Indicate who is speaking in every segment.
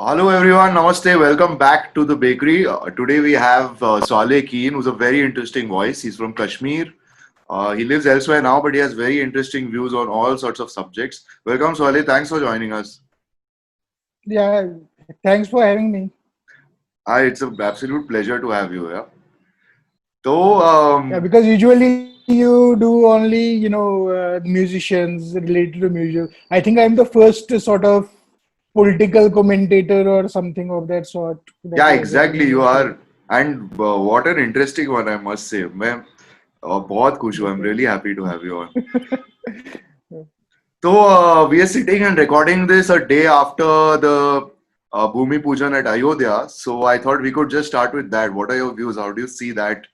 Speaker 1: Hello everyone, Namaste. Welcome back to the bakery. Today we have Saleh Keen, who's a very interesting voice. He's from Kashmir. He lives elsewhere now, but he has very interesting views on all sorts of subjects. Welcome, Saleh. Thanks for joining us.
Speaker 2: Yeah, thanks for having me.
Speaker 1: Hi, it's an absolute pleasure to have you here. So,
Speaker 2: Yeah, because usually you do only, musicians related to music. I think I'm the first sort of political commentator or something of that sort that
Speaker 1: yeah,
Speaker 2: has
Speaker 1: exactly.
Speaker 2: happened in
Speaker 1: You
Speaker 2: your show.
Speaker 1: are, and what an interesting one, I must say. मैं बहुत खुश हूँ. I'm really happy to have you on. So we are sitting and recording this a day after the Bhumi Pujan at Ayodhya. So I thought we could just start with that. What are your views? How do you see that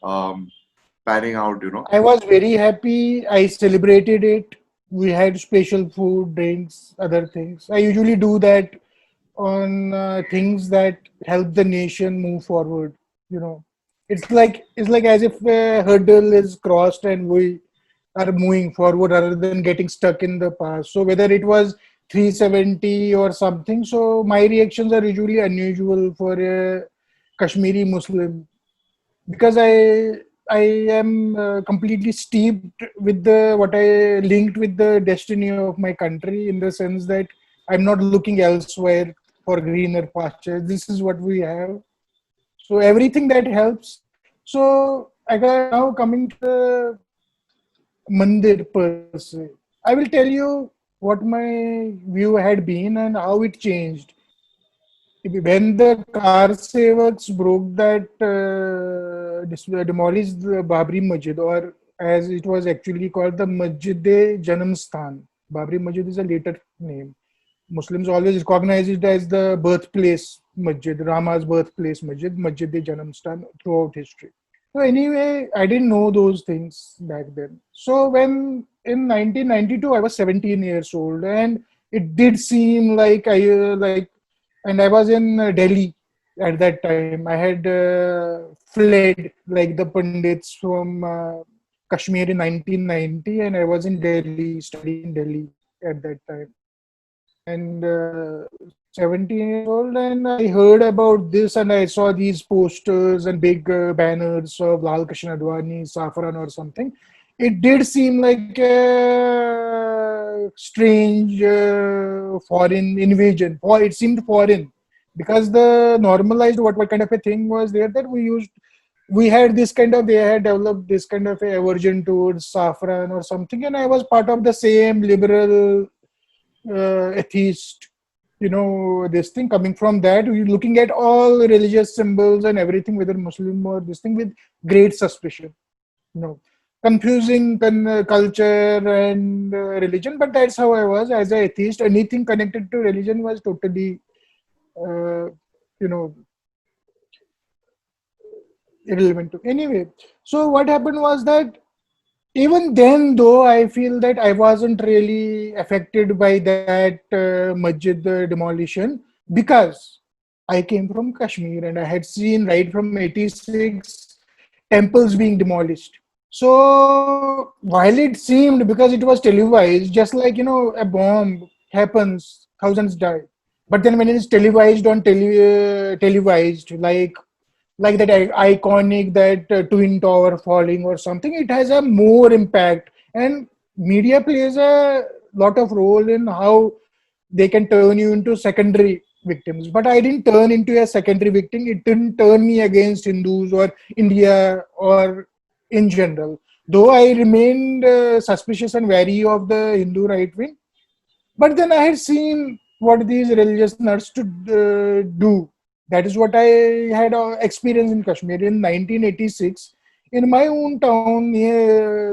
Speaker 1: um, panning out?
Speaker 2: I was very happy. I celebrated it. We had special food, drinks, other things. I usually do that on things that help the nation move forward. You know, it's like as if a hurdle is crossed and we are moving forward rather than getting stuck in the past. So whether it was 370 or something, so my reactions are usually unusual for a Kashmiri Muslim because I am completely steeped with the what I linked with the destiny of my country in the sense that I'm not looking elsewhere for greener pastures. This is what we have. So everything that helps. So I got now coming to the mandir per se. I will tell you what my view had been and how it changed. When the car sevaks broke that demolished the Babri Masjid, or as it was actually called, the Masjid-e Janam Sthan. Babri Masjid is a later name. Muslims always recognize it as the birthplace Masjid, Rama's birthplace Masjid, Masjid-e Janam Sthan throughout history. So anyway, I didn't know those things back then. So when in 1992 I was 17 years old, and it did seem like and I was in Delhi at that time. I had fled like the pundits from Kashmir in 1990, and I was in Delhi, studying in Delhi at that time. And 17 years old, and I heard about this, and I saw these posters and big banners of Lal Krishna Advani, Saffron or something. It did seem like a strange foreign invasion, or it seemed foreign because the normalized what kind of a thing was there that we had this kind of they had developed this kind of a aversion towards saffron or something, and I was part of the same liberal atheist, this thing coming from that. We're looking at all religious symbols and everything, whether Muslim or this thing, with great suspicion. You know, confusing culture and religion, but that's how I was as an atheist. Anything connected to religion was totally, uh, you know, irrelevant to. Anyway, so what happened was that even then, though, I feel that I wasn't really affected by that masjid demolition because I came from Kashmir and I had seen right from 86 temples being demolished. So while it seemed, because it was televised, just like a bomb happens, thousands die. But then when it is televised on televised, like that iconic that twin tower falling or something, it has a more impact, and media plays a lot of role in how they can turn you into secondary victims. But I didn't turn into a secondary victim. It didn't turn me against Hindus or India or in general, though I remained suspicious and wary of the Hindu right wing. But then I had seen what these religious nuts to do. That is what I had experienced in Kashmir in 1986. In my own town,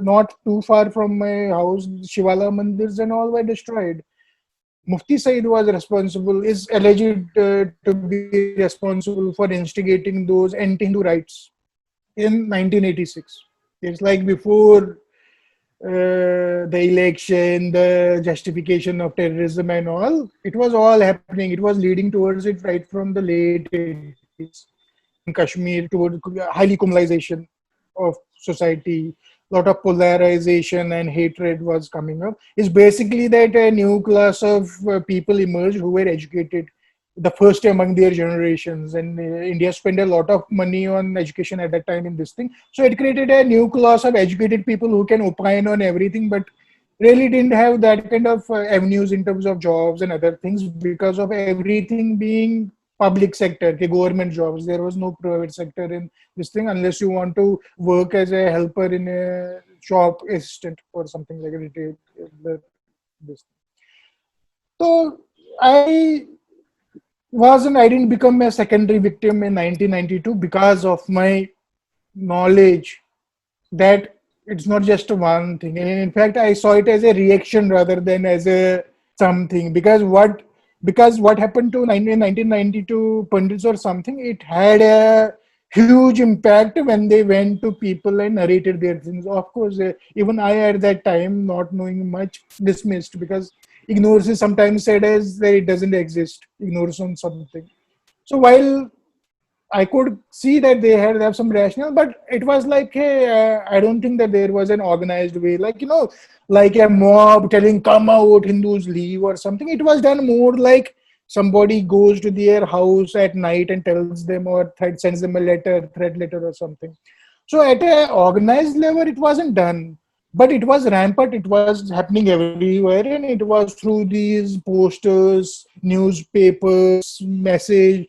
Speaker 2: not too far from my house, Shivala mandirs and all were destroyed. Mufti Said was responsible, is alleged to be responsible for instigating those anti-Hindu rights in 1986. It's like before the election, the justification of terrorism and all, it was all happening. It was leading towards it right from the late 80s in Kashmir, toward highly communalization of society. A lot of polarization and hatred was coming up. It's basically that a new class of people emerged who were educated, the first among their generations, and India spent a lot of money on education at that time in this thing. So it created a new class of educated people who can opine on everything, but really didn't have that kind of avenues in terms of jobs and other things, because of everything being public sector, the government jobs. There was no private sector in this thing unless you want to work as a helper in a shop assistant or something like a retail. This. So I I didn't become a secondary victim in 1992 because of my knowledge that it's not just one thing. And in fact, I saw it as a reaction rather than as a something. Because what happened to 1992 pundits or something, it had a huge impact when they went to people and narrated their things. Of course, even I at that time, not knowing much, dismissed, because ignorance is sometimes said as that it doesn't exist, ignorance on something. So while I could see that they had have some rationale, but it was like, hey, I don't think that there was an organized way, like, like a mob telling, come out, Hindus leave or something. It was done more like somebody goes to their house at night and tells them, or sends them a letter, threat letter or something. So at a organized level, it wasn't done, but it was rampant. It was happening everywhere, and it was through these posters, newspapers, message.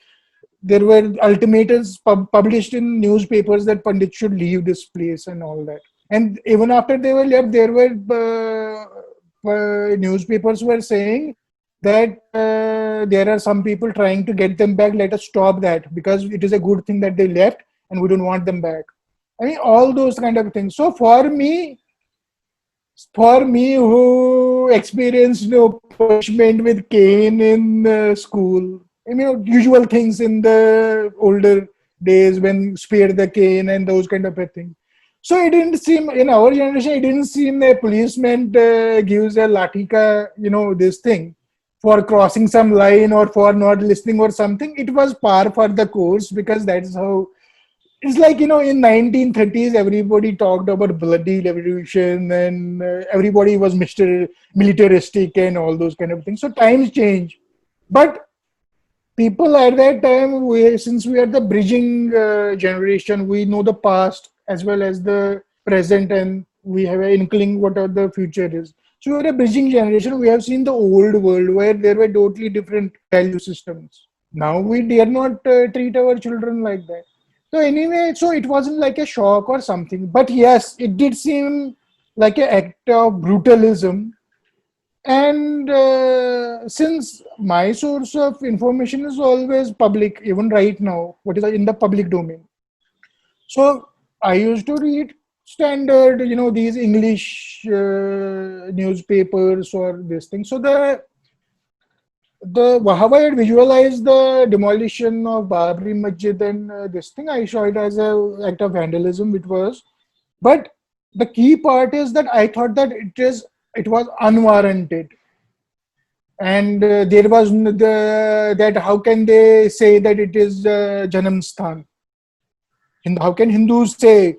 Speaker 2: There were ultimatums published in newspapers that Pandit should leave this place and all that. And even after they were left, there were newspapers were saying that there are some people trying to get them back. Let us stop that because it is a good thing that they left and we don't want them back. I mean, all those kind of things. So for me, who experienced punishment with cane in school, I mean, usual things in the older days when spare the cane and those kind of a thing. So it didn't seem in our generation. It didn't seem a policeman gives a latika, this thing for crossing some line or for not listening or something. It was par for the course because that's how it's like, in 1930s everybody talked about bloody revolution and everybody was Mr. Militaristic and all those kind of things. So times change, but people at that time, since we are the bridging generation, we know the past as well as the present, and we have an inkling what the future is. So we're a bridging generation. We have seen the old world where there were totally different value systems. Now we dare not treat our children like that. So anyway, so it wasn't like a shock or something, but yes, it did seem like an act of brutalism. And since my source of information is always public, even right now, what is in the public domain. So I used to read standard, these English newspapers or this thing. So the how I had visualized the demolition of Babri Masjid and this thing, I saw it as a act of vandalism. It was, but the key part is that I thought that it was unwarranted, and there was that how can they say that it is Janam Sthan? How can Hindus say?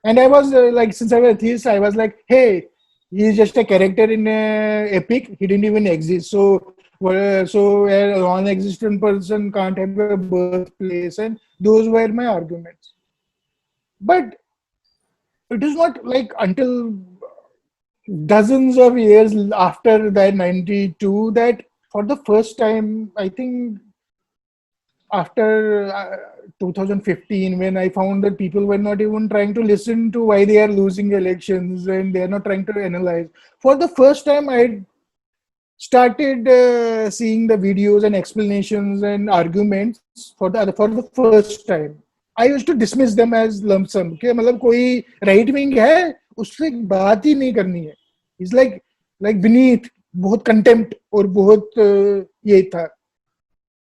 Speaker 2: And I was like, since I was a theist, I was like, hey, he is just a character in a epic. He didn't even exist. So a non-existent person can't have a birthplace, and those were my arguments. But it is not like until dozens of years after that 92 that for the first time, I think after 2015, when I found that people were not even trying to listen to why they are losing elections and they are not trying to analyze. For the first time, I started seeing the videos and explanations and arguments for the first time. I used to dismiss them as lump sum कि मतलब कोई right wing है उससे बात ही नहीं करनी है. It's like beneath, बहुत contempt और बहुत ये था.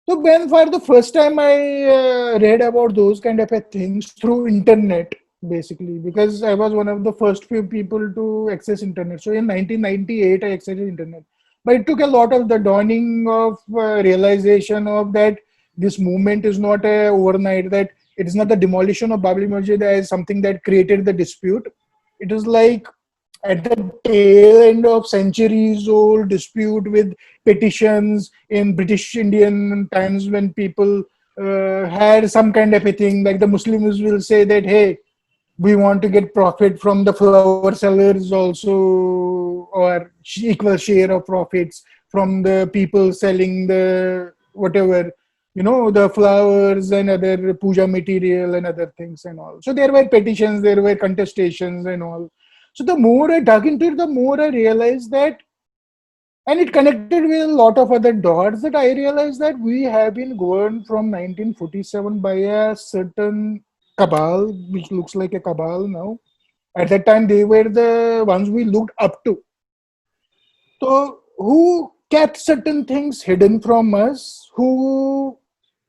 Speaker 2: So when for the first time I read about those kind of things through internet, basically, because I was one of the first few people to access internet. So in 1998, I accessed internet. But it took a lot of the dawning of realization of that this movement is not a overnight, that it is not the demolition of Babri Masjid as something that created the dispute. It is like at the tail end of centuries old dispute with petitions in British Indian times when people had some kind of a thing, like the Muslims will say that, hey, we want to get profit from the flower sellers also, or equal share of profits from the people selling the whatever, the flowers and other puja material and other things and all. So there were petitions, there were contestations and all. So the more I dug into it, the more I realized that, and it connected with a lot of other dots, that I realized that we have been governed from 1947 by a certain cabal, which looks like a cabal now. At that time, they were the ones we looked up to. So, who kept certain things hidden from us, who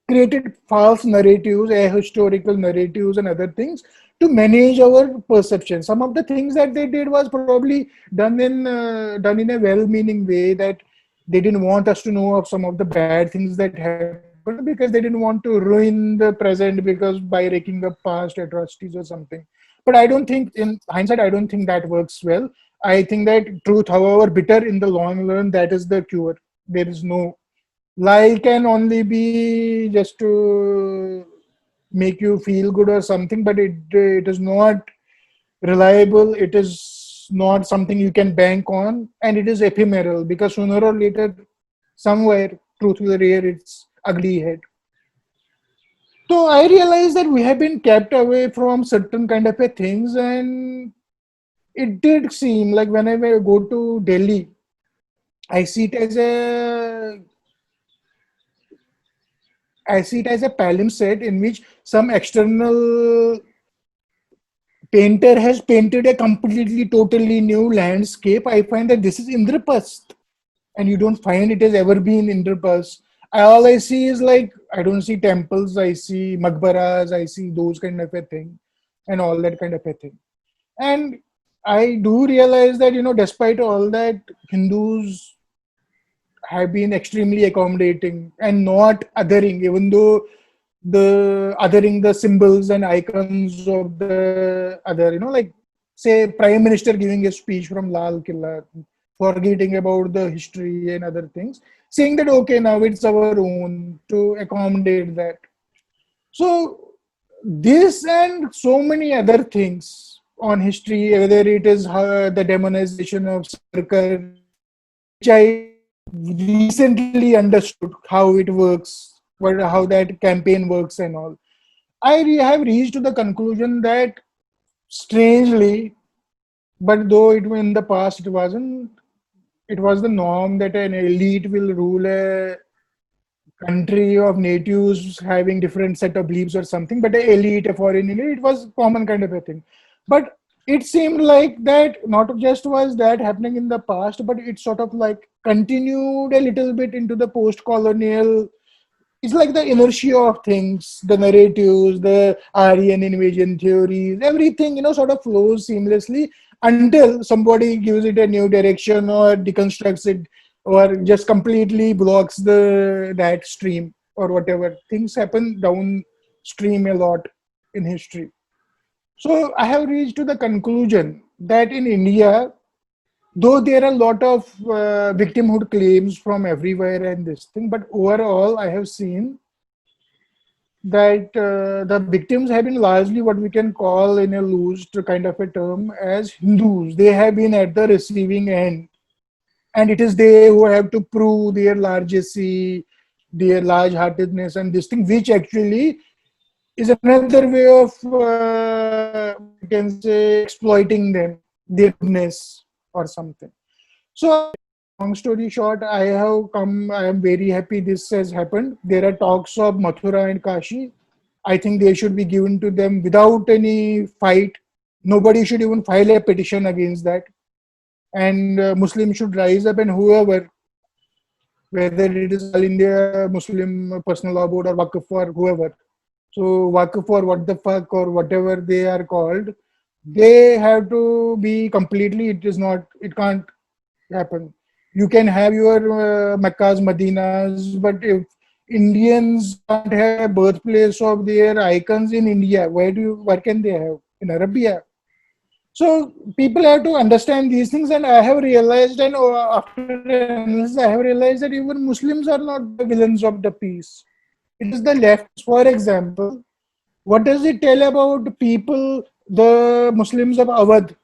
Speaker 2: created false narratives, ahistorical narratives, and other things to manage our perception. Some of the things that they did was probably done in a well-meaning way, that they didn't want us to know of some of the bad things that happened, because they didn't want to ruin the present because by raking up past atrocities or something. But I don't think, in hindsight, I don't think that works well. I think that truth, however bitter in the long run, that is the cure. There is no lie can only be just to make you feel good or something, but it is not reliable. It is not something you can bank on, and it is ephemeral, because sooner or later, somewhere, truth will rear its ugly head. So I realized that we have been kept away from certain kind of a things, and it did seem like whenever I go to Delhi, I see it as a I see it as a palimpsest in which some external painter has painted a completely, totally new landscape. I find that this is Indrapast, and you don't find it has ever been Indrapast. All I see is, like, I don't see temples, I see makbaras, I see those kind of a thing, and all that kind of a thing. And I do realize that, despite all that, Hindus have been extremely accommodating and not othering, even though the othering the symbols and icons of the other, like, say, Prime Minister giving a speech from Lal Killa, forgetting about the history and other things, saying that okay, now it's our own, to accommodate that. So this and so many other things on history, whether it is the demonization of Sarkar, which I recently understood how it works, how that campaign works and all. I have reached to the conclusion that, strangely, but though it in the past it wasn't, it was the norm that an elite will rule a country of natives having different set of beliefs or something, but a elite, a foreign elite, it was common kind of a thing. But it seemed like that not just was that happening in the past, but it sort of like continued a little bit into the post-colonial. It's like the inertia of things, the narratives, the Aryan invasion theories, everything, sort of flows seamlessly until somebody gives it a new direction or deconstructs it, or just completely blocks that stream or whatever. Things happen downstream a lot in history. So I have reached to the conclusion that in India, though there are a lot of victimhood claims from everywhere and this thing, but overall I have seen that the victims have been largely what we can call, in a loose kind of a term, as Hindus. They have been at the receiving end, and it is they who have to prove their largesse, their large-heartedness, and this thing, which actually is another way of what we can say, exploiting them, their goodness or something. So, long story short, I am very happy this has happened. There are talks of Mathura and Kashi. I think they should be given to them without any fight. Nobody should even file a petition against that. And Muslims should rise up, and whoever, whether it is All India Muslim Personal Law Board or Waqf or whoever, so Waqf or what the fuck or whatever they are called, they have to be completely, it can't happen. You can have your Meccas, Madinas, but if Indians can't have a birthplace of their icons in India, where can they have? In Arabia. So people have to understand these things, and I have realized, and after analysis, I have realized that even Muslims are not the villains of the piece. It is the left. For example, what does it tell about people, the Muslims of Awadh,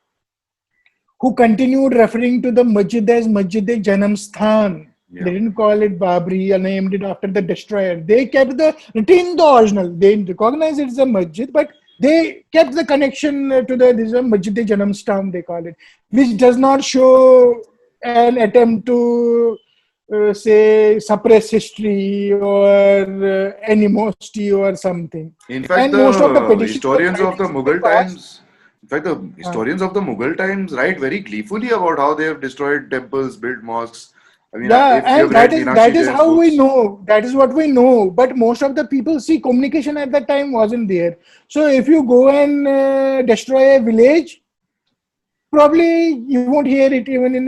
Speaker 2: who continued referring to the masjid as Masjid-e-Janam Sthan?
Speaker 1: Yeah.
Speaker 2: They didn't call it Babri and named it after the destroyer. They kept retained the original. They recognize it's a masjid, but they kept the connection to this is a Masjid-e-Janam Sthan, they call it, which does not show an attempt to say suppress history or animosity or something.
Speaker 1: In fact,
Speaker 2: And most of the
Speaker 1: the
Speaker 2: petitions were
Speaker 1: historians of the Mughal
Speaker 2: passed.
Speaker 1: times, in fact, the historians of the Mughal times write very gleefully about how they have destroyed temples, built mosques. I mean,
Speaker 2: Yeah,
Speaker 1: if you have
Speaker 2: and
Speaker 1: read
Speaker 2: that
Speaker 1: Meenakshi
Speaker 2: is
Speaker 1: Jain's
Speaker 2: how we
Speaker 1: books,
Speaker 2: know. That is what we know. But most of the people see communication at that time wasn't there. So if you go and destroy a village, probably you won't hear it even in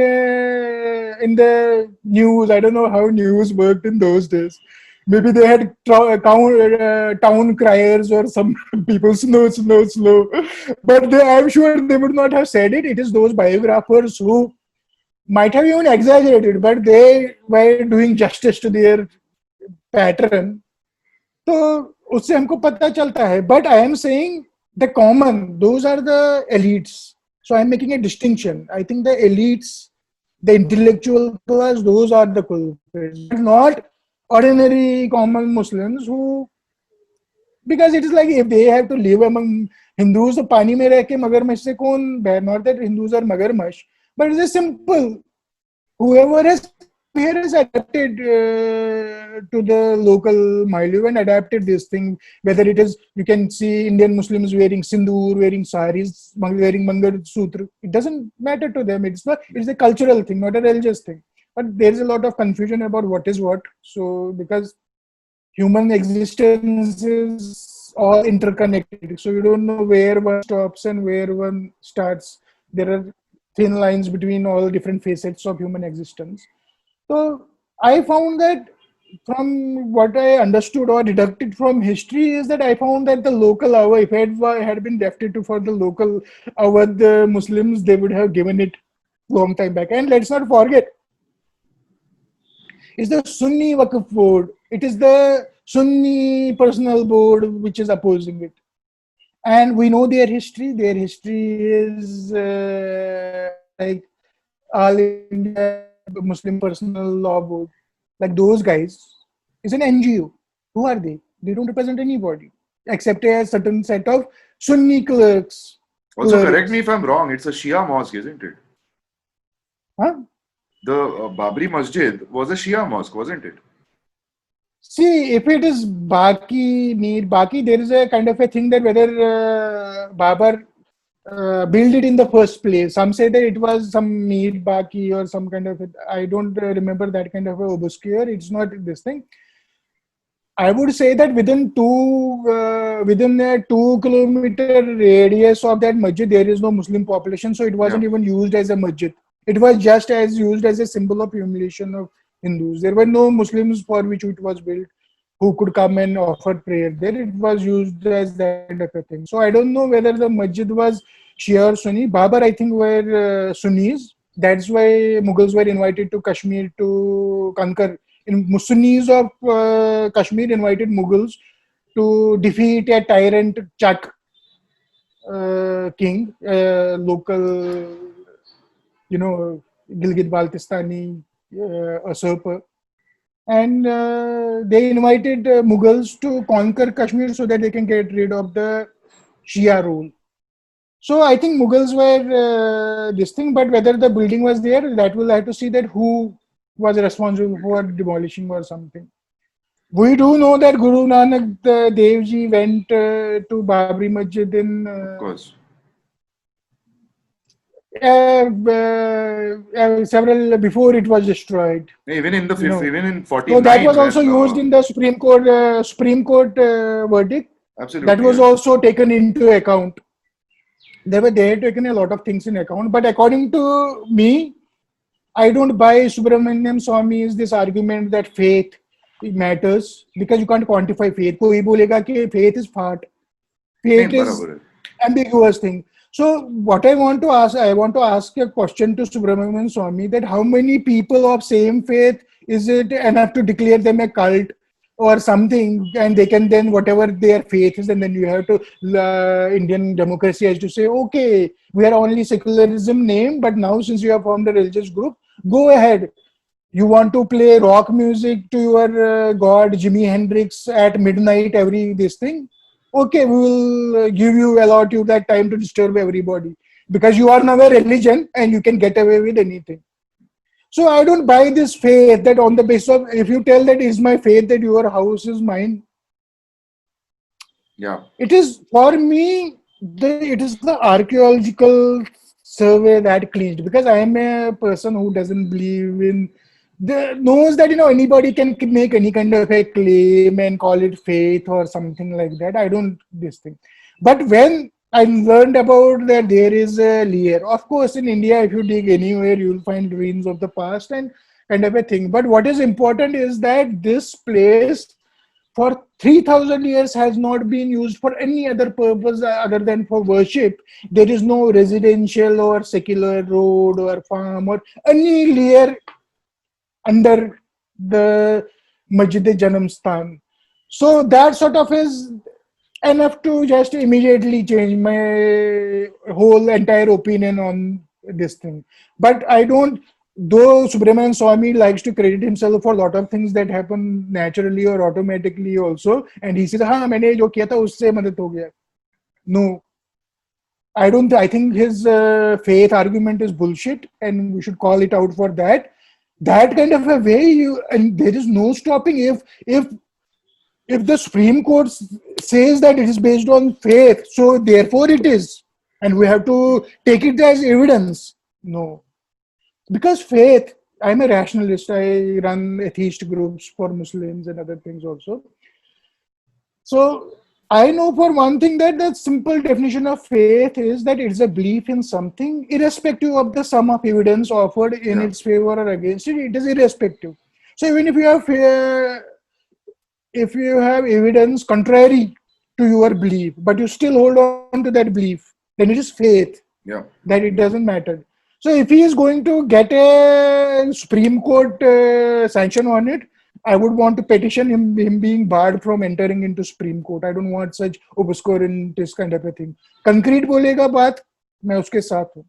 Speaker 2: the news. I don't know how news worked in those days. Maybe they had town criers or some people slow, slow, slow. But I'm sure they would not have said it. It is those biographers who might have even exaggerated, but they were doing justice to their pattern. तो उससे हमको पता चलता है. But I am saying the common, those are the elites. So I'm making a distinction. I think the elites, the intellectual class, those are the culprits, not ordinary common Muslims who, because it is like if they have to live among Hindus, तो पानी में रह के मगरमच्छ से कौन, not that Hindus are magarmash, but it's a simple, whoever has here has adapted to the local milieu and adapted this thing. Whether it is, you can see Indian Muslims wearing sindoor, wearing saris, wearing Mangal Sutra. It doesn't matter to them. It's a cultural thing, not a religious thing. But there is a lot of confusion about what is what. So because human existence is all interconnected, so you don't know where one stops and where one starts. There are thin lines between all different facets of human existence. So I found that from what I understood or deducted from history is that I found that the local Awadh, if it had been left to for the local Awadh Muslims, they would have given it long time back. And let's not forget, it's the Sunni Waqf board. It is the Sunni personal board which is opposing it. And we know their history. Their history is like All India Muslim Personal Law Board. Like those guys is an NGO. Who are they? They don't represent anybody except a certain set of Sunni clerks.
Speaker 1: also correct me if I'm wrong, it's a Shia mosque, isn't it?
Speaker 2: Huh?
Speaker 1: The Babri Masjid was a Shia mosque, wasn't it?
Speaker 2: See, if it is Baki, there is a kind of a thing that whether Babar built it in the first place. Some say that it was some Mir Baki or some kind of, I don't remember that kind of a obscure. It's not this thing. I would say that within a 2 kilometer radius of that masjid, there is no Muslim population, so it wasn't even used as a masjid. It was just as used as a symbol of humiliation of Hindus. There were no Muslims for which it was built who could come and offer prayer there. It was used as that kind of a thing. So I don't know whether the masjid was Shia or Sunni. Babar, I think, were Sunnis. That's why Mughals were invited to Kashmir to conquer. Sunnis of Kashmir invited Mughals to defeat a tyrant Chak king, local, Gilgit-Baltistani usurper. And they invited Mughals to conquer Kashmir so that they can get rid of the Shia rule. So I think Mughals were this thing, but whether the building was there, that we'll have to see that who was responsible for demolishing or something. We do know that Guru Nanak Dev Ji went to Babri Masjid in
Speaker 1: Of course.
Speaker 2: Several before it was destroyed.
Speaker 1: Even in the even in 49.
Speaker 2: So that was also used in the Supreme Court verdict.
Speaker 1: Absolutely.
Speaker 2: That was also taken into account. They had taken a lot of things in account, but according to me, I don't buy Subramaniam Swami's this argument that faith matters, because you can't quantify faith. कोई बोलेगा कि faith is fart. Faith is ambiguous thing. So what I want to ask a question to Subramanian Swami, that how many people of same faith is it enough to declare them a cult or something, and they can then whatever their faith is, and then you have to Indian democracy has to say, okay, we are only secularism name, but now since you have formed a religious group, go ahead. You want to play rock music to your god Jimi Hendrix at midnight every this thing? Okay, we will give you allot you that time to disturb everybody because you are now a religion and you can get away with anything. So I don't buy this faith that on the basis of if you tell that is my faith that your house is mine,
Speaker 1: Yeah.
Speaker 2: it is for me it is the archaeological survey that cleansed because I am a person who doesn't believe in the knows that anybody can make any kind of a claim and call it faith or something like that. I don't this thing. But when I learned about that there is a layer. Of course, in India, if you dig anywhere, you will find ruins of the past and kind of a thing. But what is important is that this place for 3000 years has not been used for any other purpose other than for worship. There is no residential or secular road or farm or any layer under the Masjid Janam Sthan. So that sort of is enough to just immediately change my whole entire opinion on this thing. But I don't, though Subramanian Swami likes to credit himself for a lot of things that happen naturally or automatically also, and he says, हाँ मैंने जो किया था उससे मदद हो गया. No, I don't. I think his faith argument is bullshit, and we should call it out for that. That kind of a way, and there is no stopping if the Supreme Court says that it is based on faith, so therefore it is, and we have to take it as evidence. No, because faith. I'm a rationalist. I run atheist groups for Muslims and other things also. So I know for one thing that the simple definition of faith is that it's a belief in something, irrespective of the sum of evidence offered in
Speaker 1: Yeah.
Speaker 2: its favor or against it. It is irrespective. So even if you have evidence contrary to your belief, but you still hold on to that belief, then it is faith
Speaker 1: Yeah.
Speaker 2: that it doesn't matter. So if he is going to get a Supreme Court sanction on it, I would want to petition him being barred from entering into Supreme Court. I don't want such obscurantist kind of a thing. Concrete बोलेगा बात मैं उसके साथ हूँ.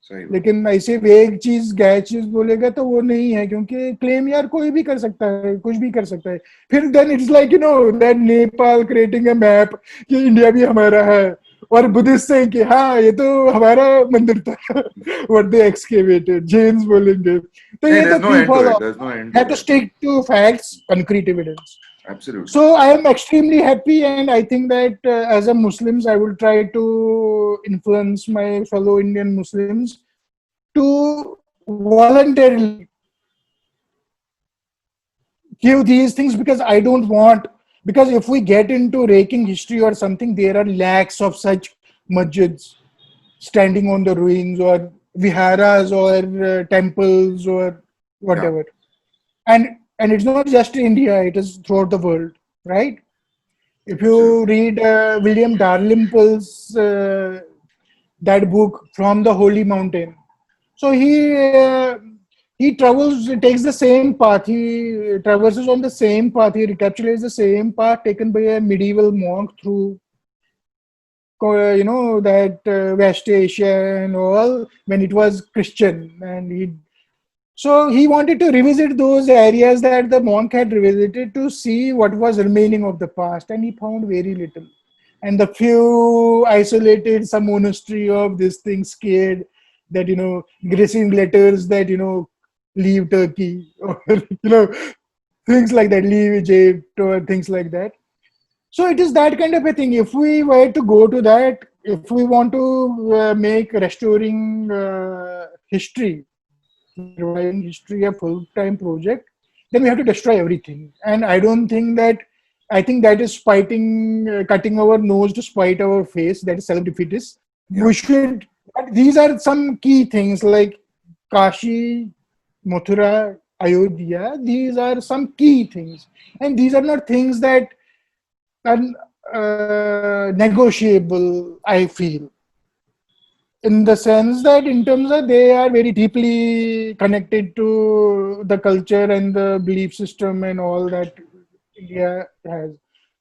Speaker 1: सही बात.
Speaker 2: लेकिन ऐसे वेग चीज गैर चीज बोलेगा तो वो नहीं है क्योंकि क्लेम यार कोई भी कर सकता है कुछ भी कर सकता है फिर then it's like that Nepal creating a map कि इंडिया भी हमारा है और बुद्धिस्ट से कि हाँ ये तो हमारा मंदिर था व्हाट दे एक्सकेवेटेड जैन्स बोलेंगे तो
Speaker 1: Hey,
Speaker 2: ये तो
Speaker 1: there's no
Speaker 2: three
Speaker 1: end to
Speaker 2: fall
Speaker 1: it.
Speaker 2: Of
Speaker 1: There's no end
Speaker 2: have
Speaker 1: to
Speaker 2: to
Speaker 1: it.
Speaker 2: Stick to facts concrete evidence.
Speaker 1: Absolutely.
Speaker 2: So I am extremely happy, and I think that as a Muslims, I will try to influence my fellow Indian Muslims to voluntarily give these things because I don't want. Because if we get into raking history or something, there are lakhs of such masjids standing on the ruins or viharas or temples or
Speaker 1: Yeah.
Speaker 2: whatever. And it's not just India; it is throughout the world, right? If you
Speaker 1: Absolutely.
Speaker 2: read William Dalrymple's that book From the Holy Mountain, so he travels, takes the same path, he traverses on the same path, he recapitulates the same path taken by a medieval monk through that West Asia and all when it was Christian, and he wanted to revisit those areas that the monk had revisited to see what was remaining of the past, and he found very little. And the few isolated some monastery of this thing scared that gracing letters that leave Turkey or things like that, leave Egypt or things like that. So it is that kind of a thing. If we were to go to that, if we want to make restoring history, reviving history a full-time project, then we have to destroy everything. And I think that is cutting our nose to spite our face. That is self-defeatist.
Speaker 1: Yeah.
Speaker 2: We should. But these are some key things like Kashi, Mathura, Ayodhya. These are some key things, and these are not things that are negotiable. I feel. in the sense that in terms of they are very deeply connected to the culture and the belief system and all that India has.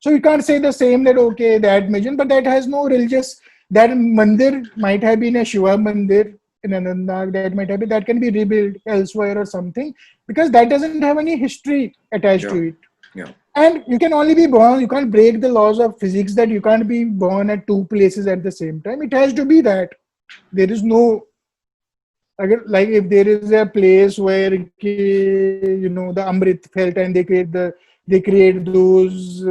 Speaker 2: So you can't say the same that okay that mission, but that has no religious. That mandir might have been a Shiva mandir in Anandnag. That might have been that can be rebuilt elsewhere or something because that doesn't have any history attached
Speaker 1: Yeah.
Speaker 2: to it.
Speaker 1: Yeah.
Speaker 2: And you can only be born. You can't break the laws of physics that you can't be born at two places at the same time. It has to be that there is no like if there is a place where the Amrit felt and they create those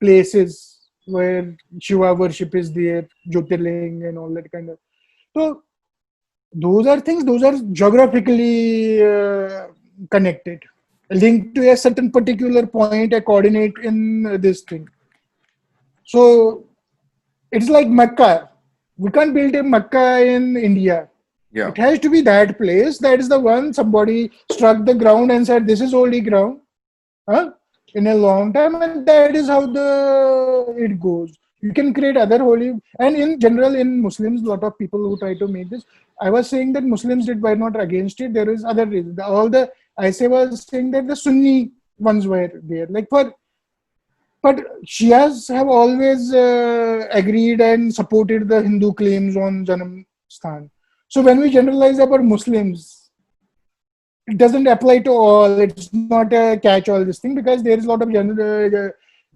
Speaker 2: places where Shiva worship is there, Jyotirling and all that kind of. So those are things. Those are geographically connected, linked to a certain particular point, a coordinate in this thing. So it's like Mecca. We can't build a Mecca in India.
Speaker 1: Yeah.
Speaker 2: It has to be that place. That is the one somebody struck the ground and said, "This is holy ground." Huh? In a long time, and that is how the it goes. You can create other holy, and in general, in Muslims, a lot of people who try to make this. I was saying that Muslims did were not against it. There is other reasons. All the I say was saying that the Sunni ones were there. Like for but Shias have always agreed and supported the Hindu claims on Janam Sthan. So when we generalize about Muslims, it doesn't apply to all. It's not a catch-all this thing because there is a lot of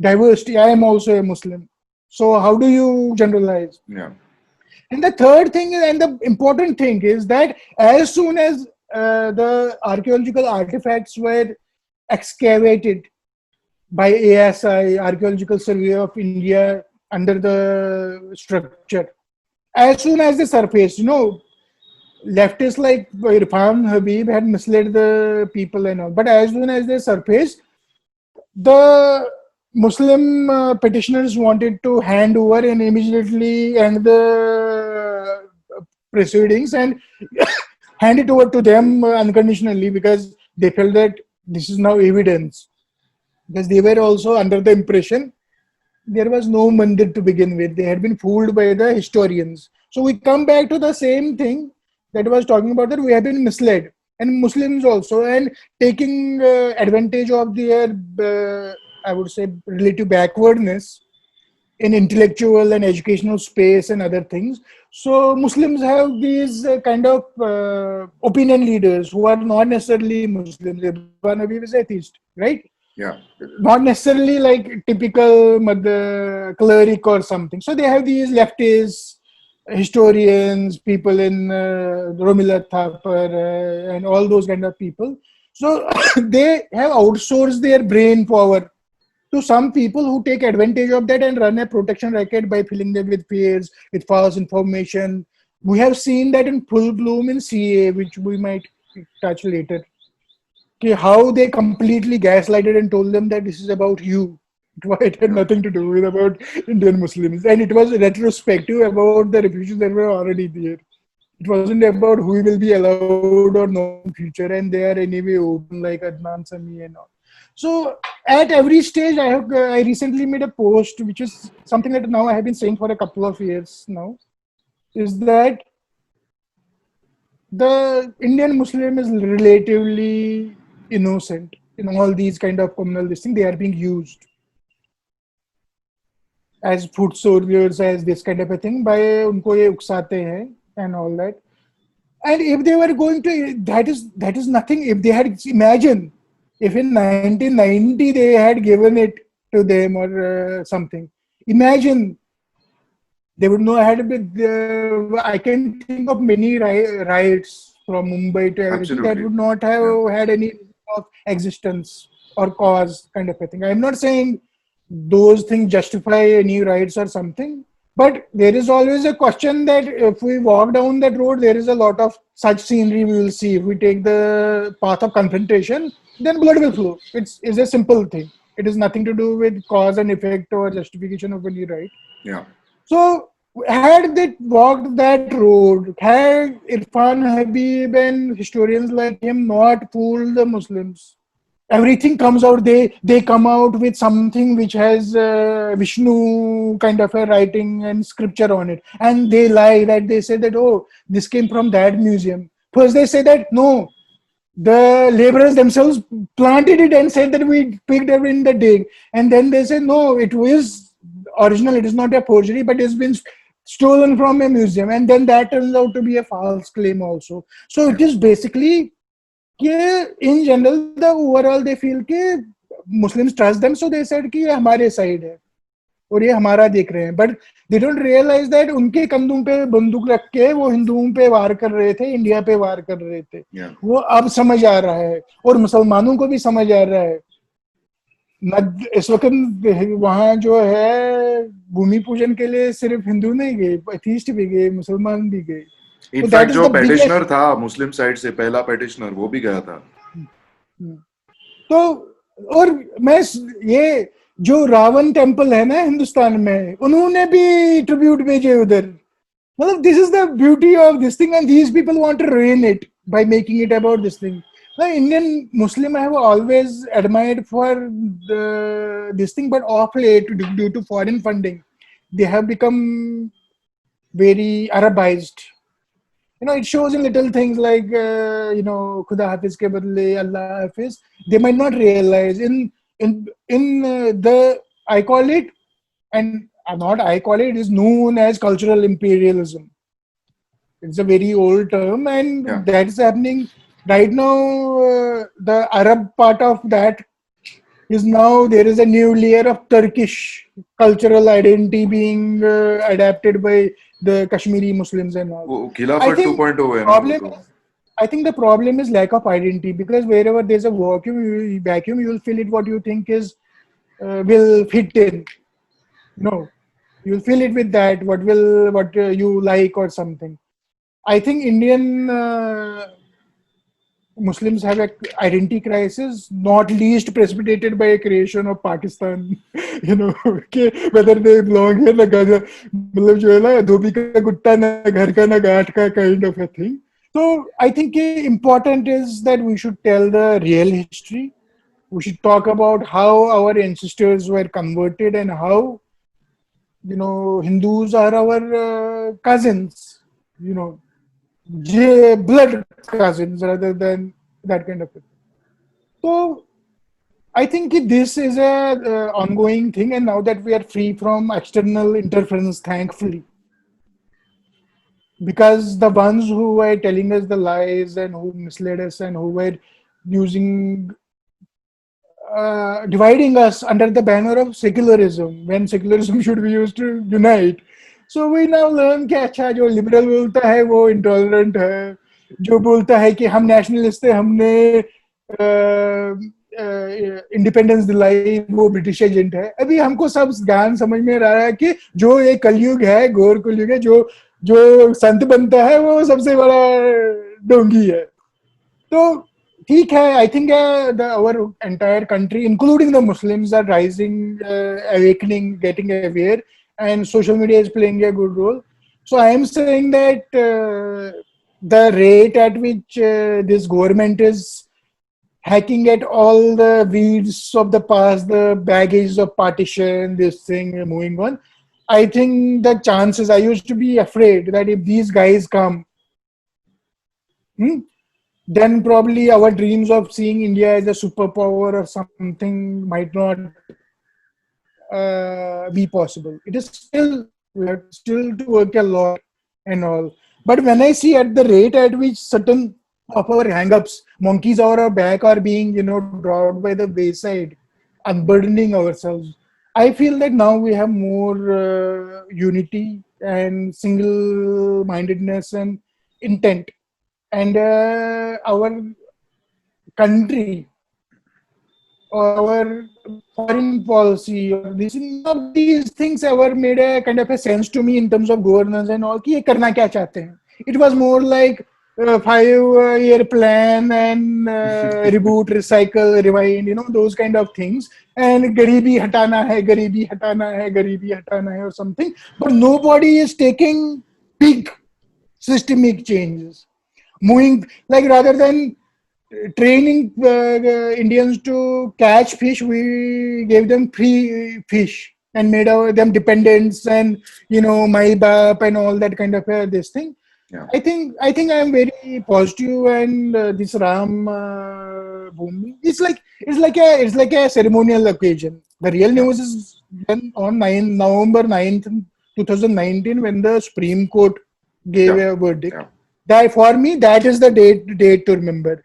Speaker 2: diversity. I am also a Muslim. So how do you generalize?
Speaker 1: Yeah.
Speaker 2: And the third thing and the important thing is that as soon as the archaeological artifacts were excavated by ASI, Archaeological Survey of India, under the structure. As soon as they surfaced, leftists like Irfan Habib had misled the people and all. But as soon as they surfaced, the Muslim petitioners wanted to hand over and immediately end the proceedings and hand it over to them unconditionally because they felt that this is now evidence. Because they were also under the impression there was no mandir to begin with. They had been fooled by the historians. So we come back to the same thing that I was talking about, that we have been misled. And Muslims also, and taking advantage of their, I would say, relative backwardness in intellectual and educational space and other things. So Muslims have these kind of opinion leaders who are not necessarily Muslims. Ibn Habib is atheist, right?
Speaker 1: Yeah.
Speaker 2: Not necessarily like typical cleric or something. So they have these leftists, historians, people in Romila Thapar and all those kind of people. So they have outsourced their brain power to some people who take advantage of that and run a protection racket by filling them with fears, with false information. We have seen that in full bloom in CA, which we might touch later. Okay, how they completely gaslighted and told them that this is about you. It had nothing to do with about Indian Muslims, and it was retrospective about the refugees that were already there. It wasn't about who will be allowed or not in future, and they are anyway open like Adnan Sami and all. So at every stage, I recently made a post, which is something that now I have been saying for a couple of years now, is that the Indian Muslim is relatively innocent in all these kind of communal this thing. They are being used as food soldiers, as this kind of a thing by unko ye uksate hai and all that. And if they were going to, that is nothing. If they had imagine, if in 1990 they had given it to them or something, imagine they would know had been. I can think of many riots from Mumbai to everything that
Speaker 1: Absolutely.
Speaker 2: would not have had any of existence or cause kind of a thing. I'm not saying those things justify any riots or something, but there is always a question that if we walk down that road, there is a lot of such scenery we will see. If we take the path of confrontation, then blood will flow. It's a simple thing. It has nothing to do with cause and effect or justification of any right.
Speaker 1: Yeah.
Speaker 2: So had they walked that road, had Irfan Habib and historians like him not fooled the Muslims, everything comes out. They come out with something which has Vishnu kind of a writing and scripture on it, and they lie that they say that, oh, this came from that museum. First they say that no, the laborers themselves planted it and said that we picked it in the dig, and then they say no, it was original, it is not a forgery, but it's been stolen from a museum, and then that turns out to be a false claim also. So it
Speaker 1: Yeah.
Speaker 2: is basically in general, the overall they feel कि Muslims trust them, so they said कि ये हमारे side है और ये हमारा देख रहे हैं, but they don't realize that उनके कंधों पे बंदूक रख के वो हिंदुओं पे वार कर रहे थे, इंडिया पे वार कर रहे थे.
Speaker 1: Yeah.
Speaker 2: वो अब समझ आ रहा है और मुसलमानों को भी समझ आ रहा है. इस वक्त वहाँ जो है भूमि पूजन के लिए सिर्फ हिंदू नहीं गए, एथीस्ट भी गए, मुसलमान भी गए. So that
Speaker 1: इनफैक्ट
Speaker 2: is
Speaker 1: जो
Speaker 2: the biggest.
Speaker 1: पेटिशनर था मुस्लिम साइड से, पहला पेटिशनर, वो भी गया था.
Speaker 2: तो और मैं ये जो रावण टेम्पल है ना हिंदुस्तान में, उन्होंने भी ट्रिब्यूट भेजे उधर. मतलब this is the beauty of this thing, and these people want to ruin it by making it about this thing. The Indian Muslim have always admired for this thing, but of late, due to foreign funding, they have become very Arabized. It shows in little things like, Khuda Hafiz ke badle Allah Hafiz. They might not realize the, I call it, and not I call it, is known as cultural imperialism. It's a very old term, and
Speaker 1: Yeah.
Speaker 2: that's happening right now. The Arab part of that is now there is a new layer of Turkish cultural identity being adapted by the Kashmiri Muslims and all.
Speaker 1: वो
Speaker 2: I
Speaker 1: खिलाफत
Speaker 2: think
Speaker 1: 2.0 है ना वो
Speaker 2: problem
Speaker 1: तो.
Speaker 2: I think the problem is lack of identity, because wherever there's a vacuum, you will fill it what you think is will fit in. You'll fill it with that what you like or something. I think Indian Muslims have an identity crisis, not least precipitated by a creation of Pakistan. Whether they belong here, na मतलब जो है ना धोबी का गुट्टा ना घर का ना गाठ का kind of a thing. So I think important is that we should tell the real history. We should talk about how our ancestors were converted and how Hindus are our cousins. Blood cousins rather than that kind of thing. So I think this is a ongoing thing, and now that we are free from external interference, thankfully, because the ones who were telling us the lies and who misled us and who were using dividing us under the banner of secularism, when secularism should be used to unite. So we now learn कि अच्छा जो liberal बोलता है वो intolerant है, जो बोलता है कि हम nationalist है, हमने इंडिपेंडेंस दिलाई वो ब्रिटिश एजेंट है. अभी हमको सब ज्ञान समझ में आ रहा है कि जो ये कलयुग है, घोर कलयुग है, जो संत बनता है वो सबसे बड़ा डोंगी है. तो ठीक है, I think our entire country, including the Muslims, are rising, awakening, getting aware, and social media is playing a good role. So I am saying that the rate at which this government is hacking at all the weeds of the past, the baggage of partition, this thing moving on, I think the chances, I used to be afraid that if these guys come, then probably our dreams of seeing India as a superpower or something might not be possible. It is still, we have still to work a lot and all. But when I see at the rate at which certain of our hang-ups, monkeys on our back, are being, dropped by the wayside, unburdening ourselves, I feel that now we have more unity and single-mindedness and intent. And our country or our foreign policy or this, none of these things ever made a kind of a sense to me in terms of governance and all. कि ये करना क्या चाहते हैं? It was more like 5-year plan and reboot, recycle, rewind, those kind of things. And गरीबी हटाना है, गरीबी हटाना है, गरीबी हटाना है, or something. But nobody is taking big systemic changes. Moving, like, rather than training Indians to catch fish. We gave them free fish and made them dependents, and my bap and all that kind of this thing.
Speaker 1: Yeah.
Speaker 2: I think I am very positive, and this Ram Bhumi, it's like a ceremonial occasion. The real
Speaker 1: Yeah.
Speaker 2: news is when on November 9th, 2019, when the Supreme Court gave
Speaker 1: Yeah.
Speaker 2: a verdict.
Speaker 1: Yeah.
Speaker 2: That for me, that is the date to remember.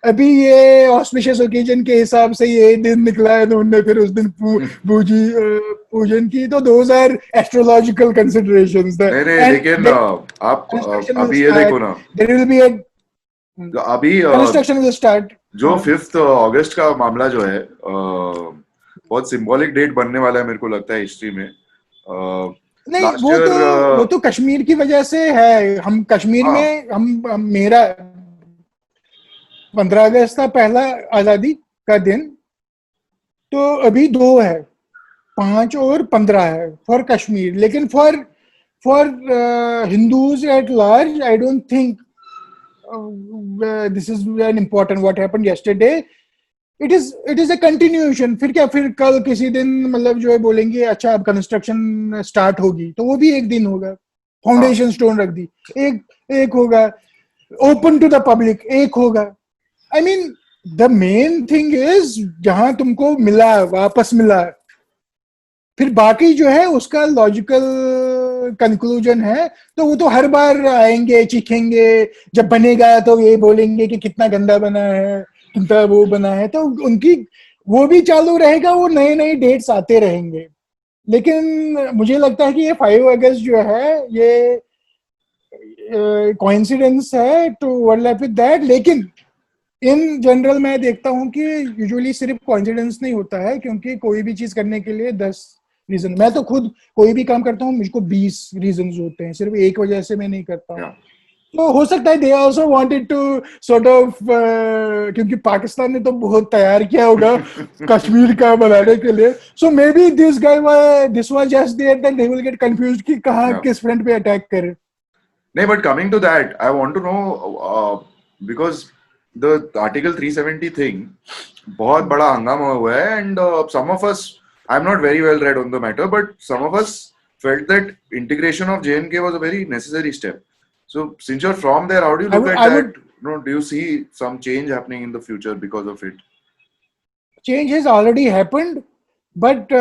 Speaker 2: अभी ये auspicious occasion के हिसाब से ये दिन निकला है तो उनने फिर उस दिन पूजन की तो those are astrological considerations the
Speaker 1: नहीं नहीं,
Speaker 2: एंड
Speaker 1: लेकिन आप
Speaker 2: कंस्ट्रक्शन विल
Speaker 1: अभी ये देखो
Speaker 2: स्टार्ट
Speaker 1: ना,
Speaker 2: देयर विल बी अ
Speaker 1: जो अभी
Speaker 2: कंस्ट्रक्शन विल स्टार्ट
Speaker 1: जो 5th अगस्त का मामला जो है, बहुत सिंबॉलिक डेट बनने वाला है मेरे को लगता है हिस्ट्री में।
Speaker 2: नहीं
Speaker 1: लास्ट ईयर
Speaker 2: वो तो कश्मीर की वजह से है हम कश्मीर
Speaker 1: हाँ
Speaker 2: में हम मेरा 15 अगस्त था पहला आजादी का दिन तो अभी 2 है 5 और 15 है फॉर कश्मीर लेकिन for Hindus at large I don't think this is an important what happened yesterday it is a continuation फिर क्या फिर कल किसी दिन मतलब जो है बोलेंगे अच्छा अब कंस्ट्रक्शन स्टार्ट होगी तो वो भी एक दिन होगा फाउंडेशन स्टोन रख दी एक होगा ओपन टू द पब्लिक एक होगा I mean the main thing is जहां तुमको मिला वापस मिला फिर बाकी जो है उसका लॉजिकल कंक्लूजन है तो वो तो हर बार आएंगे चीखेंगे जब बनेगा तो ये बोलेंगे कि कितना गंदा बना है कितना वो बना है तो उनकी वो भी चालू रहेगा वो नए नए डेट्स आते रहेंगे लेकिन मुझे लगता है कि ये 5 अगस्त जो है ये कोइंसिडेंस है टू ओवरलैप विद दैट लेकिन इन जनरल मैं देखता हूं कि यूजुअली सिर्फ कोइंसिडेंस नहीं होता है क्योंकि कोई भी चीज करने के लिए 10 रीजन मैं तो खुद कोई भी काम करता हूँ मुझको 20 रीजन होते हैं सिर्फ एक वजह से मैं नहीं करता हूँ तो हो सकता है they also wanted to sort of क्योंकि पाकिस्तान ने तो बहुत तैयार किया होगा कश्मीर का बनाने के लिए so maybe this was just there that they will get confused कि कहां किस फ्रंट पे अटैक करें
Speaker 1: नहीं but coming to that I want to know because the article 370 thing बहुत बड़ा हंगामा हुआ है and some of us I'm not very well read on the matter but some of us felt that integration of JNK was a very necessary step so since you're from there how do you look at that do you see some change happening in the future because of it
Speaker 2: change has already happened but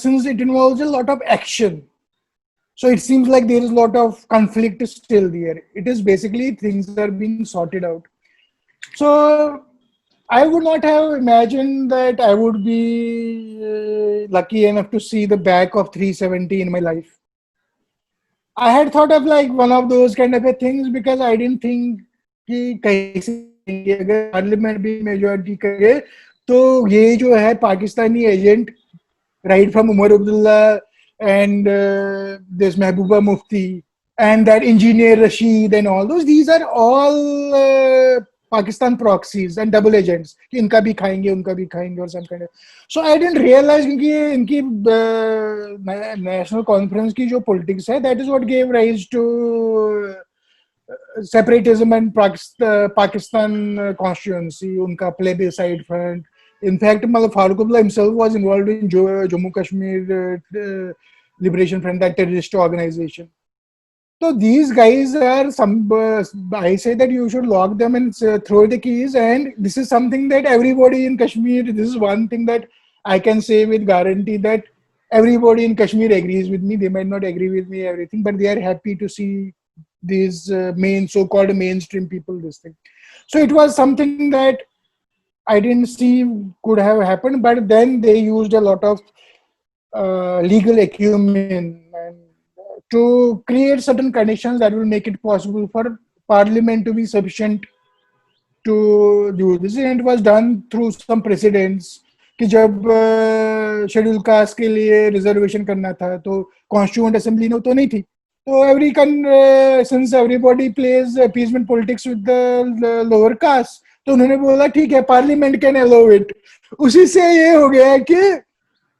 Speaker 2: since it involves a lot of action so it seems like there is a lot of conflict still there. It is basically things are being sorted out. So I would not have imagined that I would be lucky enough to see the back of 370 in my life. I had thought of like one of those kind of things because I didn't think कि कैसे अगर parliament भी majority करे तो ये जो है Pakistani agent right from Omar Abdullah and there's Mehbooba Mufti and that engineer Rashid and all those these are all Pakistan proxies and double agents कि इनका भी खाएंगे उनका भी खाएंगे और some kind of so I didn't realize क्योंकि इनकी national conference की जो politics है that is what gave rise to separatism and Pakistan constituency उनका plebiscite front in fact Farooq Abdullah himself was involved in Jammu Kashmir Liberation Front, that terrorist organization. So these guys are I say that you should lock them and throw the keys and this is something that everybody in Kashmir, this is one thing that I can say with guarantee that everybody in Kashmir agrees with me. They might not agree with me everything, but they are happy to see these so-called mainstream people this thing. So it was something that I didn't see could have happened, but then they used a lot of legal acumen and to create certain conditions that will make it possible for parliament to be sufficient to do this. And it was done through some precedents कि जब schedule caste के लिए reservation करना था तो constituent assembly ने तो नहीं थी तो since everybody plays appeasement politics with the lower caste तो उन्होंने बोला ठीक है पार्लियामेंट कैन अलाउ इट उसी से ये हो गया कि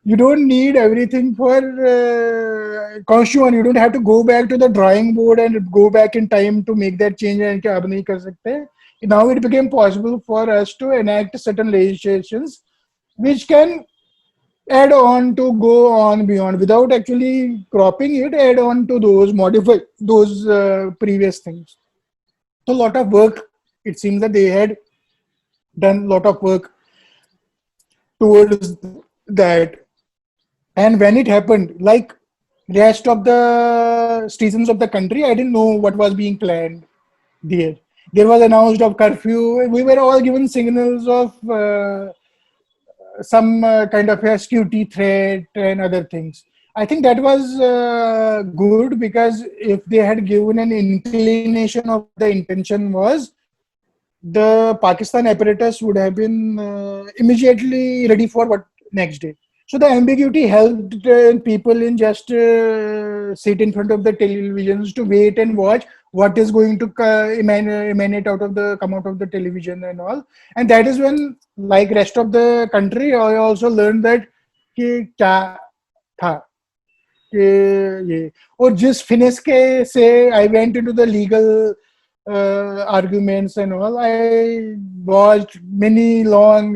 Speaker 2: You don't need everything for constitution. You don't have to go back to the drawing board and go back in time to make that change. And कि अब नहीं कर सकते. Now it became possible for us to enact certain legislations which can add on to go on beyond without actually cropping it, add on to those, modify those previous things. So a lot of work, it seems that they had done a lot of work towards that. And when it happened, like rest of the citizens of the country, I didn't know what was being planned there. There was announced of curfew. We were all given signals of some kind of a security threat and other things. I think that was good because if they had given an inclination of what the intention was, the Pakistan apparatus would have been immediately ready for what next day. So the ambiguity helped people in just sit in front of the televisions to wait and watch what is going to emanate out of the come out of the television and all. And that is when, like rest of the country, I also learned that कि क्या था कि ये और जिस finish के से I went into the legal arguments and all. I watched many long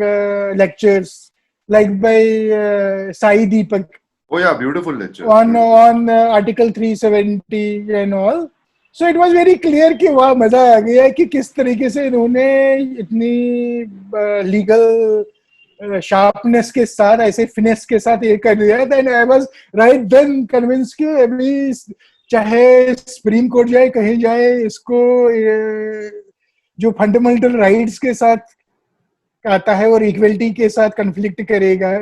Speaker 2: lectures like by Sai Deepak
Speaker 1: Oh yeah, beautiful lecture.
Speaker 2: on Article 370 and all. So it was very clear कि वाह मजा आ गया कि किस तरीके से इन्होंने इतनी लीगल शार्पनेस के साथ ऐसे फिनेस के साथ ये कर दिया. Then I was right then convinced कि अभी चाहे सुप्रीम कोर्ट जाए कहीं जाए इसको जो फंडामेंटल राइट्स के साथ आता है और इक्वलिटी के साथ कन्फ्लिक्ट करेगा,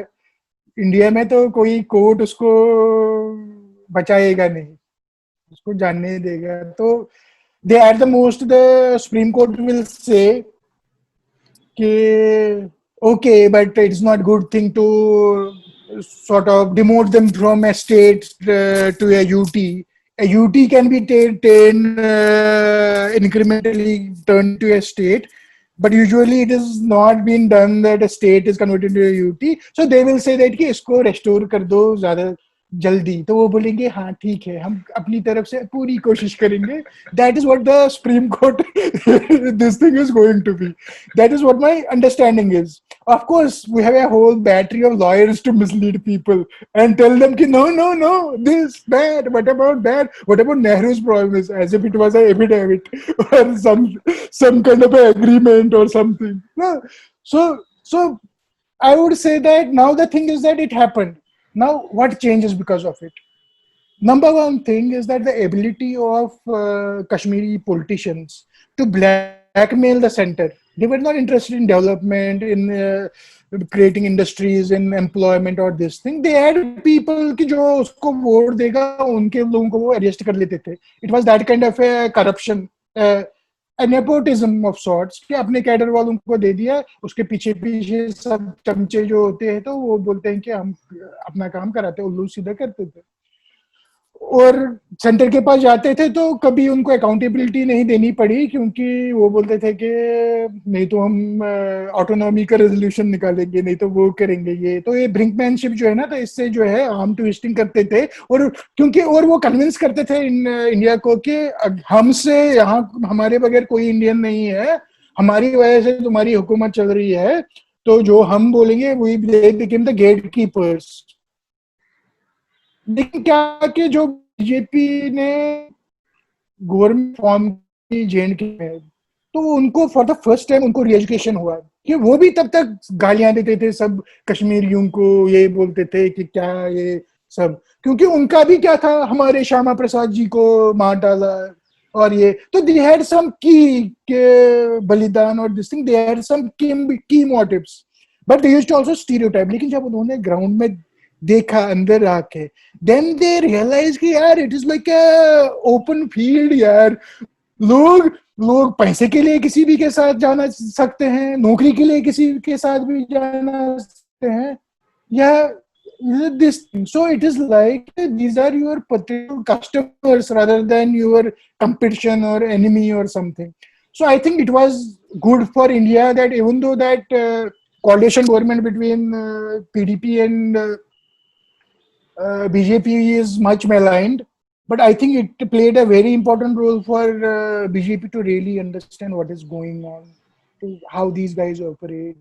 Speaker 2: इंडिया में तो कोई कोर्ट उसको बचाएगा नहीं, उसको जानने देगा. तो they at the most the Supreme Court will say कि okay, but it's not good thing to sort of demote them from a state to a UT. A UT can be incrementally turned to a state, but usually it is not been done that a state is converted to a UT. So they will say that कि इसको restore कर दो ज़्यादा जल्दी. तो वो बोलेंगे हाँ ठीक है, हम अपनी तरफ से पूरी कोशिश करेंगे. That is what the Supreme Court this thing is going to be. That is what my understanding is. Of course, we have a whole battery of lawyers to mislead people and tell them कि no, this, that, what about that? What about Nehru's promise? As if it was an affidavit or some kind of an agreement or something. No. So I would say that now the thing is that it happened. Now, what changes because of it? Number one thing is that the ability of Kashmiri politicians to blackmail the center. They were not interested in development, in creating industries, in employment or this thing. They had people कि जो उसको vote देगा उनके लोगों को वो arrest कर लेते थे. It was that kind of a corruption, a nepotism of sorts कि अपने कैडर वालों को दे दिया, उसके पीछे पीछे सब चमचे जो होते हैं तो वो बोलते हैं कि हम अपना काम कराते, उल्लू सीधा करते थे. और सेंटर के पास जाते थे तो कभी उनको अकाउंटेबिलिटी नहीं देनी पड़ी क्योंकि वो बोलते थे कि नहीं तो हम ऑटोनॉमी का रेजोल्यूशन निकालेंगे, नहीं तो वो करेंगे ये. तो ये ब्रिंकमैनशिप जो है ना, तो इससे जो है आर्म ट्विस्टिंग करते थे. और क्योंकि और वो कन्विंस करते थे इंडिया को कि हमसे यहाँ हमारे बगैर कोई इंडियन नहीं है, हमारी वजह से तुम्हारी हुकूमत चल रही है, तो जो हम बोलेंगे we became the gatekeepers. लेकिन क्या कि जो बीजेपी ने गवर्नमेंट फॉर्म की जे&के में, तो उनको फॉर द फर्स्ट टाइम उनको रीएजुकेशन हुआ कि वो भी तब तक गालियां देते थे सब कश्मीरियों को, ये बोलते थे कि क्या ये सब, क्योंकि उनका भी क्या था, हमारे श्यामा प्रसाद जी को मार डाला और ये. तो दे हैड सम की के बलिदान और this thing, they had some key motives, but they used to also stereotype. लेकिन जब उन्होंने ग्राउंड में देखा अंदर आके, देन दे रियलाइज कि यार it is like open field यार. लोग पैसे के लिए किसी भी के साथ जाना सकते हैं, नौकरी के लिए किसी के साथ भी जाना सकते हैं, या this thing. So it is like these are your potential customers rather than your competition or enemy or something. So I think it was good for India that even though that coalition government between PDP and BJP is much maligned, but I think it played a very important role for BJP to really understand what is going on, to how these guys operate.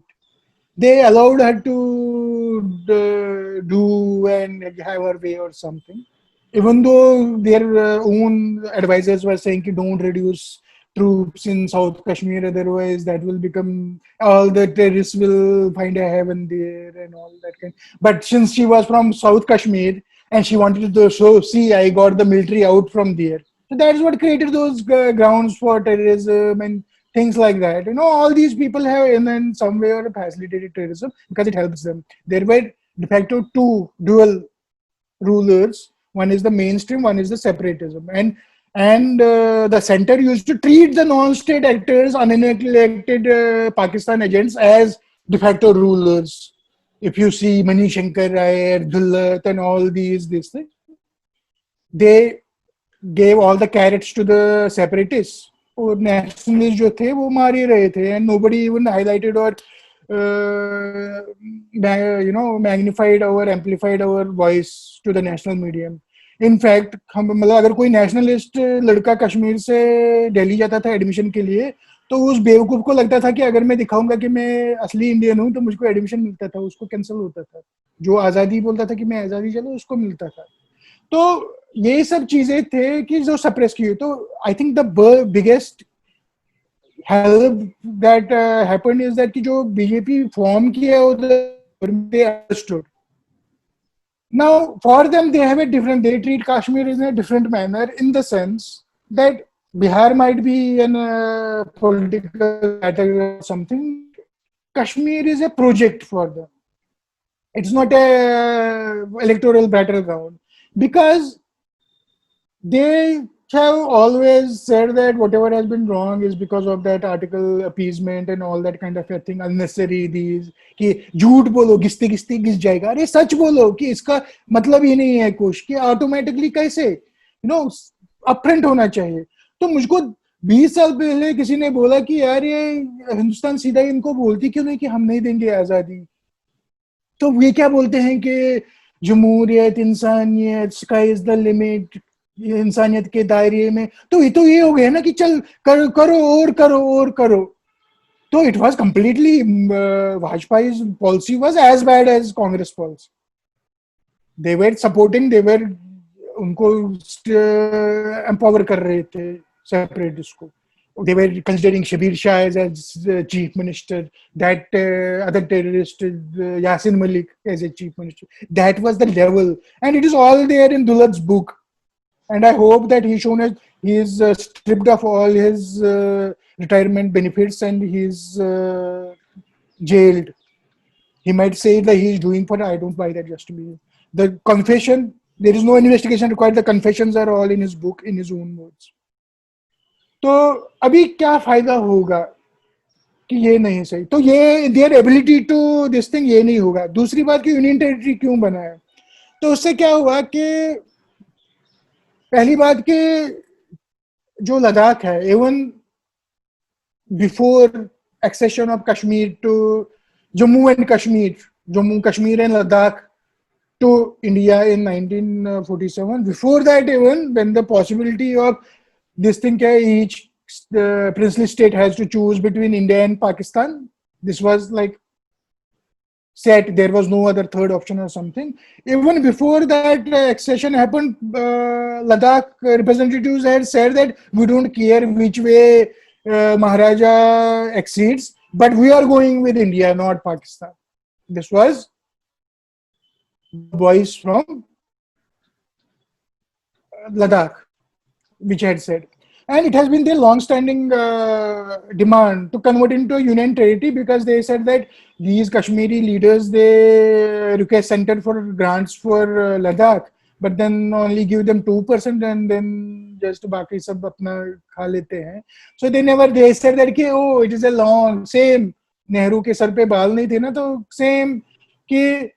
Speaker 2: They allowed her to do and have her way or something, even though their own advisors were saying, don't reduce troops in South Kashmir, otherwise that will become, all the terrorists will find a heaven there and all that kind. But since she was from South Kashmir and she wanted to show, see, I got the military out from there. So that is what created those grounds for terrorism and things like that. All these people have in some way or facilitated terrorism because it helps them. There were de facto two dual rulers. One is the mainstream, one is the separatism, and the center used to treat the non-state actors, unelected Pakistan agents, as de facto rulers. If you see Mani Shankar Rai, Dullat, and all these things, they gave all the carrots to the separatists. और nationalists जो थे वो मार ही रहे थे, and nobody even highlighted or magnified or amplified our voice to the national medium. In fact, हम मतलब अगर कोई नेशनलिस्ट लड़का कश्मीर से दिल्ली जाता था एडमिशन के लिए, तो उस बेवकूफ को लगता था कि अगर मैं दिखाऊंगा कि मैं असली इंडियन हूं तो मुझको एडमिशन मिलता था, उसको कैंसिल होता था. जो आज़ादी बोलता था कि मैं आज़ादी चलो, उसको मिलता था. तो ये सब चीजें थे कि जो सप्रेस की हुई. तो I think the biggest help that happened is that कि जो बीजेपी फॉर्म किया उधर they understood. Now for them they have a different, they treat Kashmir in a different manner, in the sense that Bihar might be in a political battle or something. Kashmir is a project for them. It's not a electoral battleground, because they have always said that whatever has been wrong is because of that article appeasement and all that kind of a thing, unnecessary these कि झूठ बोलो घिसते घिसते घिस जाएगा. अरे सच बोलो कि इसका मतलब ये नहीं है कुछ कि ऑटोमेटिकली कैसे अपफ्रंट होना चाहिए. तो मुझको 20 साल पहले किसी ने बोला कि यार ये हिंदुस्तान सीधा इनको बोलती क्यों नहीं कि हम नहीं देंगे आजादी. तो ये क्या बोलते हैं कि जमहूरियत, इंसानियत, स्काई इज द लिमिट, इंसानियत के दायरे में. तो ये हो गया ना कि चल करो और करो और करो. तो इट वाज कंप्लीटली, वाजपेयी's policy was as bad as Congress policy. They were supporting, they were उनको एम्पावर कर रहे थे सेपरेटिस्ट को. They were considering Shabir Shah as chief minister, that other terrorist, Yasin Malik, as a chief minister. That was the level, and it is all there in Dullat's book. And I hope that he is stripped of all his retirement benefits and he's jailed. He might say that he is doing for, I don't buy that just to be. The confession, there is no investigation required. The confessions are all in his book, in his own words. तो अभी क्या फायदा होगा कि ये नहीं सही, तो ये their ability to this thing ये नहीं होगा. दूसरी बात कि यूनियन टेरिटरी क्यों बना है, तो उससे क्या हुआ कि पहली बात कि जो लद्दाख है, even before accession of Kashmir to Jammu and Kashmir and Ladakh to India in 1947, before that even, when the possibility of this thing each princely state has to choose between India and Pakistan, this was like set, there was no other third option or something. Even before that accession happened, Ladakh representatives had said that we don't care which way Maharaja accedes, but we are going with India, not Pakistan. This was voice from Ladakh, which had said. And it has been their long-standing demand to convert into a union territory, because they said that these Kashmiri leaders, they request center for grants for Ladakh, but then only give them 2% and then just बाकी सब अपना खा लेते हैं. So they said that कि oh, it is a long, same Nehru के sir पे बाल नहीं थे ना, तो same कि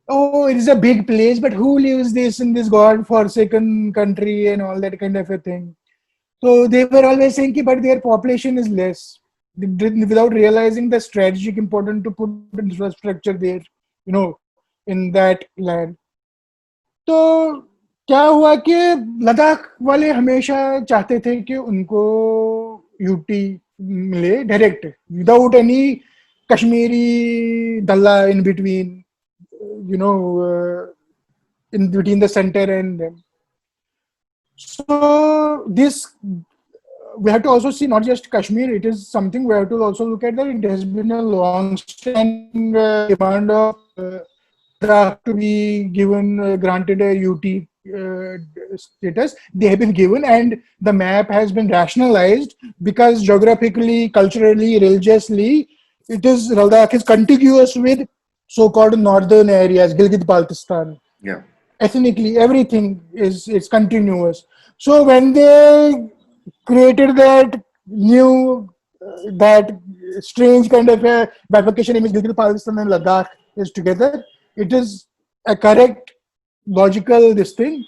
Speaker 2: oh, it is a big place, but who lives this in this God-forsaken country and all that kind of a thing. So they were always saying, but their population is less, without realizing the strategic importance to put infrastructure there, in that land. तो क्या हुआ कि लद्दाख वाले हमेशा चाहते थे कि उनको यूटी मिले डायरेक्ट विदाउट एनी कश्मीरी दल्ला in between, you know, in between the center and them. So this we have to also see not just Kashmir. It is something we have to also look at that it has been a long-standing demand of Ladakh to be given granted a UT status. They have been given, and the map has been rationalized because geographically, culturally, religiously, it is Ladakh is contiguous with so-called northern areas, Gilgit-Baltistan.
Speaker 1: Yeah.
Speaker 2: Ethnically, everything is it's continuous. So when they created that new that strange kind of a bifurcation image, Gilgit Baltistan and Ladakh is together, it is a correct logical this thing,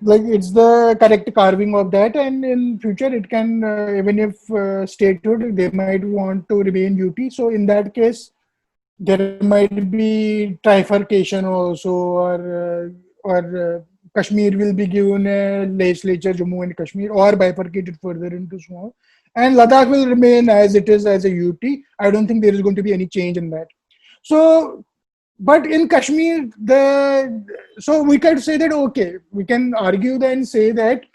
Speaker 2: like it's the correct carving of that, and in future it can even if statehood they might want to remain UT, so in that case there might be trifurcation also, or Kashmir will be given a legislature, Jammu and Kashmir, or bifurcated further into small, and Ladakh will remain as it is as a UT. I don't think there is going to be any change in that. So, but in Kashmir, so we can say that okay, we can argue then say that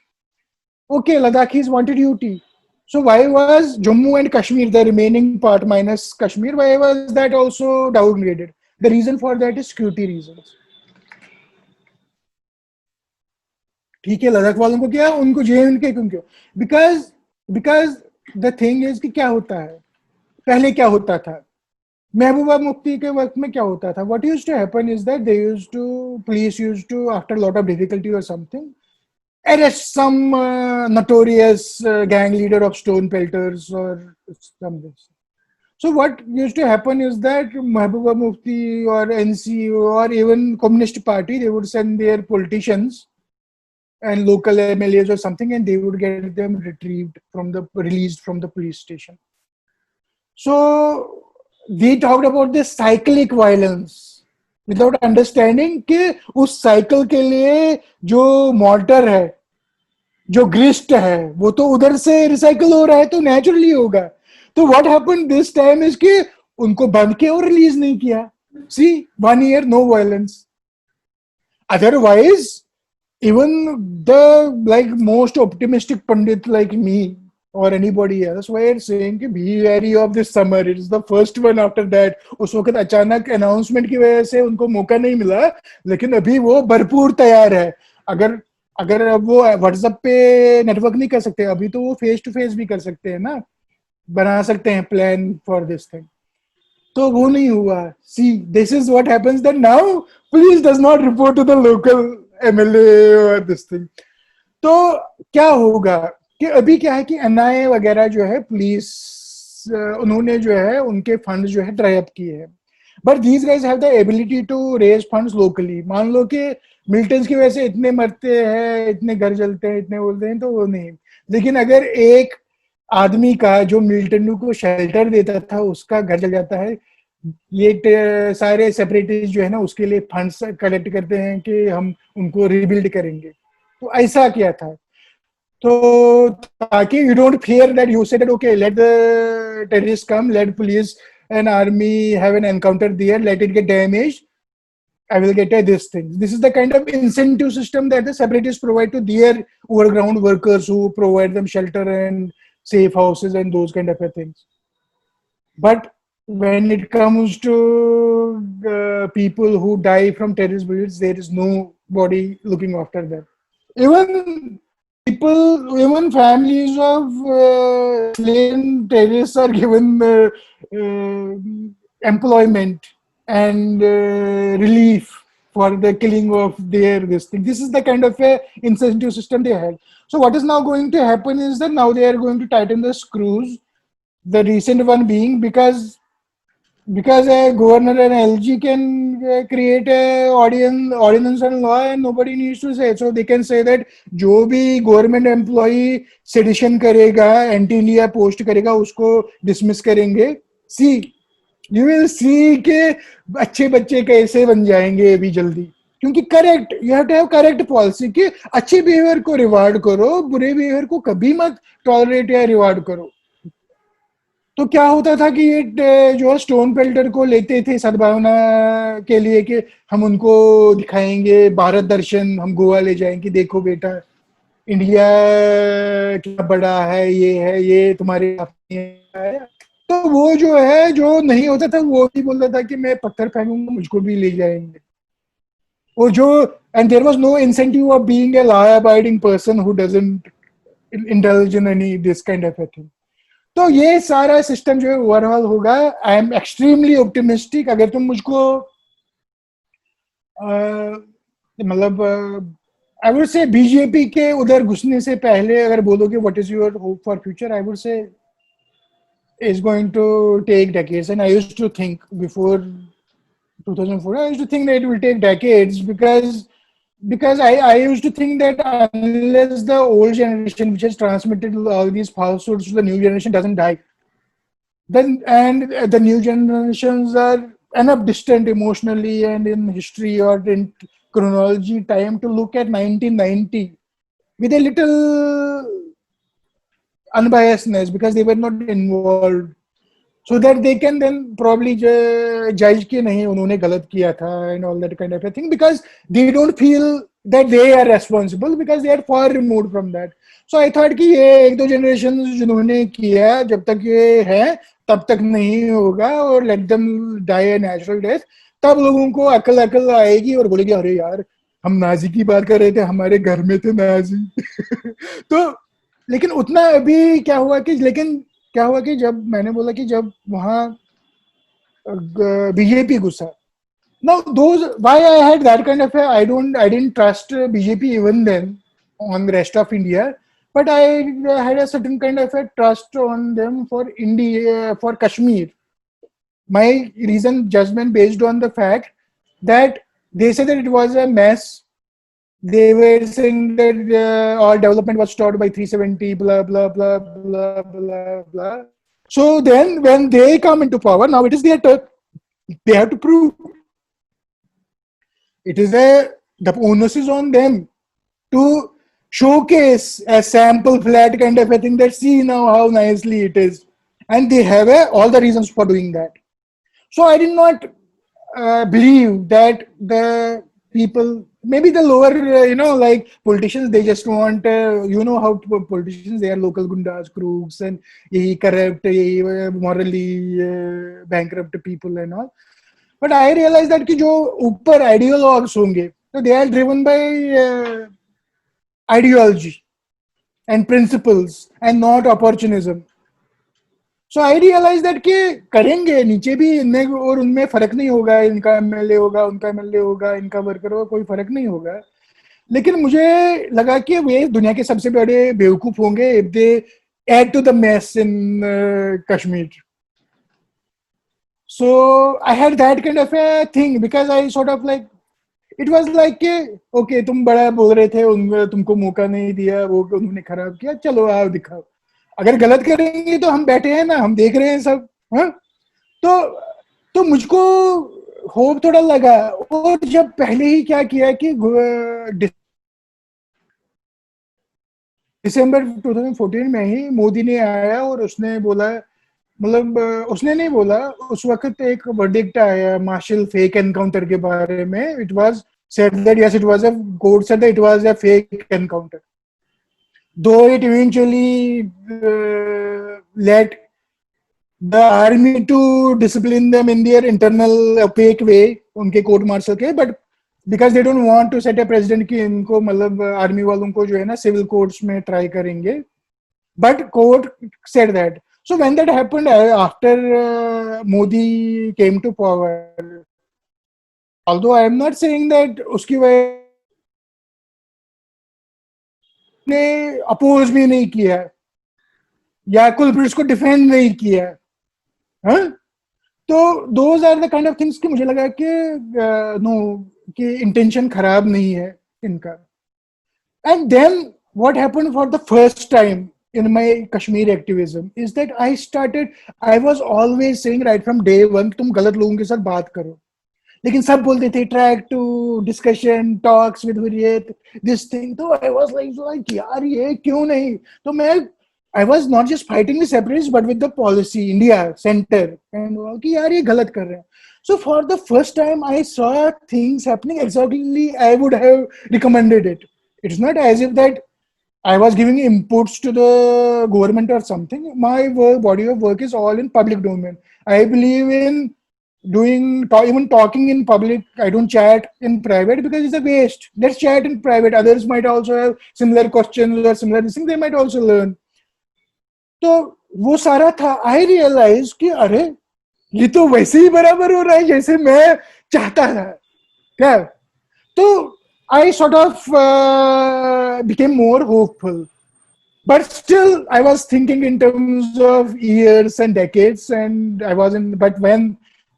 Speaker 2: okay, Ladakhis wanted UT. So why was Jammu and Kashmir, the remaining part minus Kashmir, why was that also downgraded? The reason for that is security reasons. ठीक है, लद्दाख वालों को क्या, उनको JNK क्यों? Because the thing is कि क्या होता है, पहले क्या होता था, महबूबा मुफ्ती के वक्त में क्या होता था, what used to happen is that police used to, after a lot of difficulty or something, arrest some notorious gang leader of stone pelters or something. So what used to happen is that Mahbooba Mufti or NC or even Communist Party, they would send their politicians and local MLAs or something, and they would get them released from the police station. So we talked about this cyclic violence without understanding कि उस cycle के लिए जो motor है, जो ग्रिस्ट है, वो तो उधर से रिसाइकल हो रहा है, तो नेचुरली होगा. तो what happened this time is कि उनको बंद किया और रिलीज नहीं किया. See 1 year no violence. Otherwise even the like most optimistic pandit like me or anybody else were saying कि be wary of this summer, it is the first one after that. उस वक्त अचानक announcement की वजह से उनको मौका नहीं मिला, लेकिन अभी वो भरपूर तैयार है. अगर अब वो व्हाट्सएप पे नेटवर्क नहीं कर सकते, अभी तो वो फेस टू फेस भी कर सकते हैं ना, बना सकते हैं प्लान फॉर दिस थिंग. तो वो नहीं हुआ. See this is what happens that now police does not report to the local MLA और दिस थिंग. तो क्या होगा कि अभी क्या है कि एनआईए वगैरह जो है पुलिस, उन्होंने जो है उनके फंड जो है ड्राई अप किए हैं, but these guys have the ability to raise funds locally. मान लो कि मिलिटेंट्स की वजह से इतने मरते हैं, इतने घर जलते हैं, इतने बोलते हैं, तो वो नहीं. लेकिन अगर एक आदमी का जो मिलिटेंट को शेल्टर देता था उसका घर जल जाता है, ये सारे सेपरेटिस्ट जो है ना उसके लिए फंड्स कलेक्ट करते हैं कि हम उनको रिबिल्ड करेंगे. तो ऐसा किया था. तो ताकि you don't fear that you say that okay let the terrorist come, let police and army have an encounter there, let it get damaged, I will get this thing. This is the kind of incentive system that the separatists provide to their overground workers who provide them shelter and safe houses and those kind of things. But when it comes to people who die from terrorist bullets, there is nobody looking after them. Even families of slain terrorists are given employment and relief for the killing of this thing. This is the kind of a incentive system they have. So what is now going to happen is that now they are going to tighten the screws. The recent one being because a governor and LG can create a ordinance and law and nobody needs to say. So they can say that जो भी government employee sedition करेगा, anti India post करेगा, उसको dismiss करेंगे. See, you will see के अच्छे बच्चे कैसे बन जाएंगे अभी जल्दी, क्योंकि correct, you have to have correct policy कि अच्छे बिहेवियर को रिवार्ड करो, बुरे बिहेवियर को कभी मत टॉलरेट या रिवार्ड करो। तो क्या होता था कि ये जो है स्टोन पेल्टर को लेते थे सद्भावना के लिए कि हम उनको दिखाएंगे भारत दर्शन, हम गोवा ले जाएंगे, देखो बेटा इंडिया क्या बड़ा है, ये तुम्हारे अपने है। तो वो जो है, जो नहीं होता था वो भी बोलता था कि मैं पत्थर फेंकूंगा, मुझको भी ले जाएंगे। और जो, and there was no incentive of being a law abiding person who doesn't indulge in any this kind of a thing. तो ये सारा सिस्टम जो है ओवरऑल होगा। I am extremely optimistic. अगर तुम मुझको मतलब आई वुड से बीजेपी के उधर घुसने से पहले अगर बोलोगे what is your hope for future, I would से is going to take decades. And I used to think before 2004, I used to think that it will take decades because I used to think that unless the old generation which has transmitted all these falsehoods to the new generation doesn't die, then and the new generations are enough distant emotionally and in history or in chronology time to look at 1990 with a little unbiasedness because they were not involved, so that they can then probably judge कि नहीं उन्होंने गलत किया था and all that kind of a thing, because they don't feel that they are responsible because they are far removed from that. So I thought कि ये एक दो जनरेशन जिन्होंने किया, जब तक ये है तब तक नहीं होगा, और let them die a natural death, तब लोगों को अकल आएगी और बोलेगी अरे यार हम नाजी की बात कर रहे थे, हमारे घर में थे नाजी। तो लेकिन उतना अभी क्या हुआ कि जब मैंने बोला कि जब वहाँ बीजेपी घुसा, now those why I had that kind of I didn't trust BJP even then on the rest of India, but I had a certain kind of a trust on them for India, for Kashmir. My reason judgment based on the fact that they said that it was a mess. They were saying that all development was stopped by 370, blah, blah, blah, blah, blah, blah. So then when they come into power, now it is their turn. They have to prove. The onus is on them to showcase a sample flat kind of a thing that see now how nicely it is. And they have all the reasons for doing that. So I did not believe that the people, maybe the lower, like politicians, they just want, how politicians, they are local gundas, crooks, and corrupt, morally bankrupt people and all. But I realized that कि जो ऊपर ideologues होंगे, so they are driven by ideology and principles and not opportunism. So I realized that कि करेंगे नीचे भी इनमें और उनमें फर्क नहीं होगा, इनका एमएलए होगा, उनका एमएलए होगा, इनका वर्कर होगा, कोई फर्क नहीं होगा। लेकिन मुझे लगा कि वे दुनिया के सबसे बड़े बेवकूफ होंगे if they add to the mess in Kashmir. So I had that kind of a thing because I sort of like, it was like okay तुम बड़ा बोल रहे थे, तुमको मौका नहीं दिया, वो उन्होंने खराब किया, चलो आओ दिखाओ, अगर गलत करेंगे तो हम बैठे हैं ना, हम देख रहे हैं सब। हाँ, तो मुझको होप थोड़ा लगा। और जब पहले ही क्या किया कि दिसंबर 2014 में ही मोदी ने आया और उसने बोला, मतलब उसने नहीं बोला, उस वक्त एक वर्डिक्ट आया मार्शल फेक एनकाउंटर के बारे में। It was said that yes it was a court said that it was a fake encounter, though it eventually led the army to discipline them in their internal opaque way, उनके court martial के, but because they don't want to set a precedent कि इनको मतलब army वालों को जो है ना सिविल कोर्ट्स में ट्राई करेंगे, but court said that. So when that happened after Modi came to power, although I am not saying that उसकी वजह ने अपोज भी नहीं किया या कुलप्रीट्स को डिफेंड नहीं किया, हाँ? तो those are the kind of things कि मुझे लगा कि नो कि इंटेंशन खराब नहीं है इनका। And then what happened for the first time in my Kashmir activism is that I was always saying right from day one, तुम गलत लोगों के साथ बात करो, लेकिन सब बोलते थे track two discussion talks with Hurriyat this thing. तो आई वाज लाइक यार ये क्यों नहीं. तो मैं I was not just fighting with separatist but with the policy India centre and कि यार ये गलत कर रहे हैं. So for the first time, I saw things happening exactly I would have recommended it. It's not as if that I was giving inputs to the government or something. My work, body of work is all in public domain. I believe in even talking in public. I don't chat in private because it's a waste. Let's chat in private. Others might also have similar questions or similar things. They might also learn. तो वो सारा था. आई realise कि अरे ये तो वैसे ही बराबर हो रहा है जैसे मैं चाहता था क्या. तो I sort of became more hopeful. But still, I was thinking in terms of years and decades, and I wasn't. But when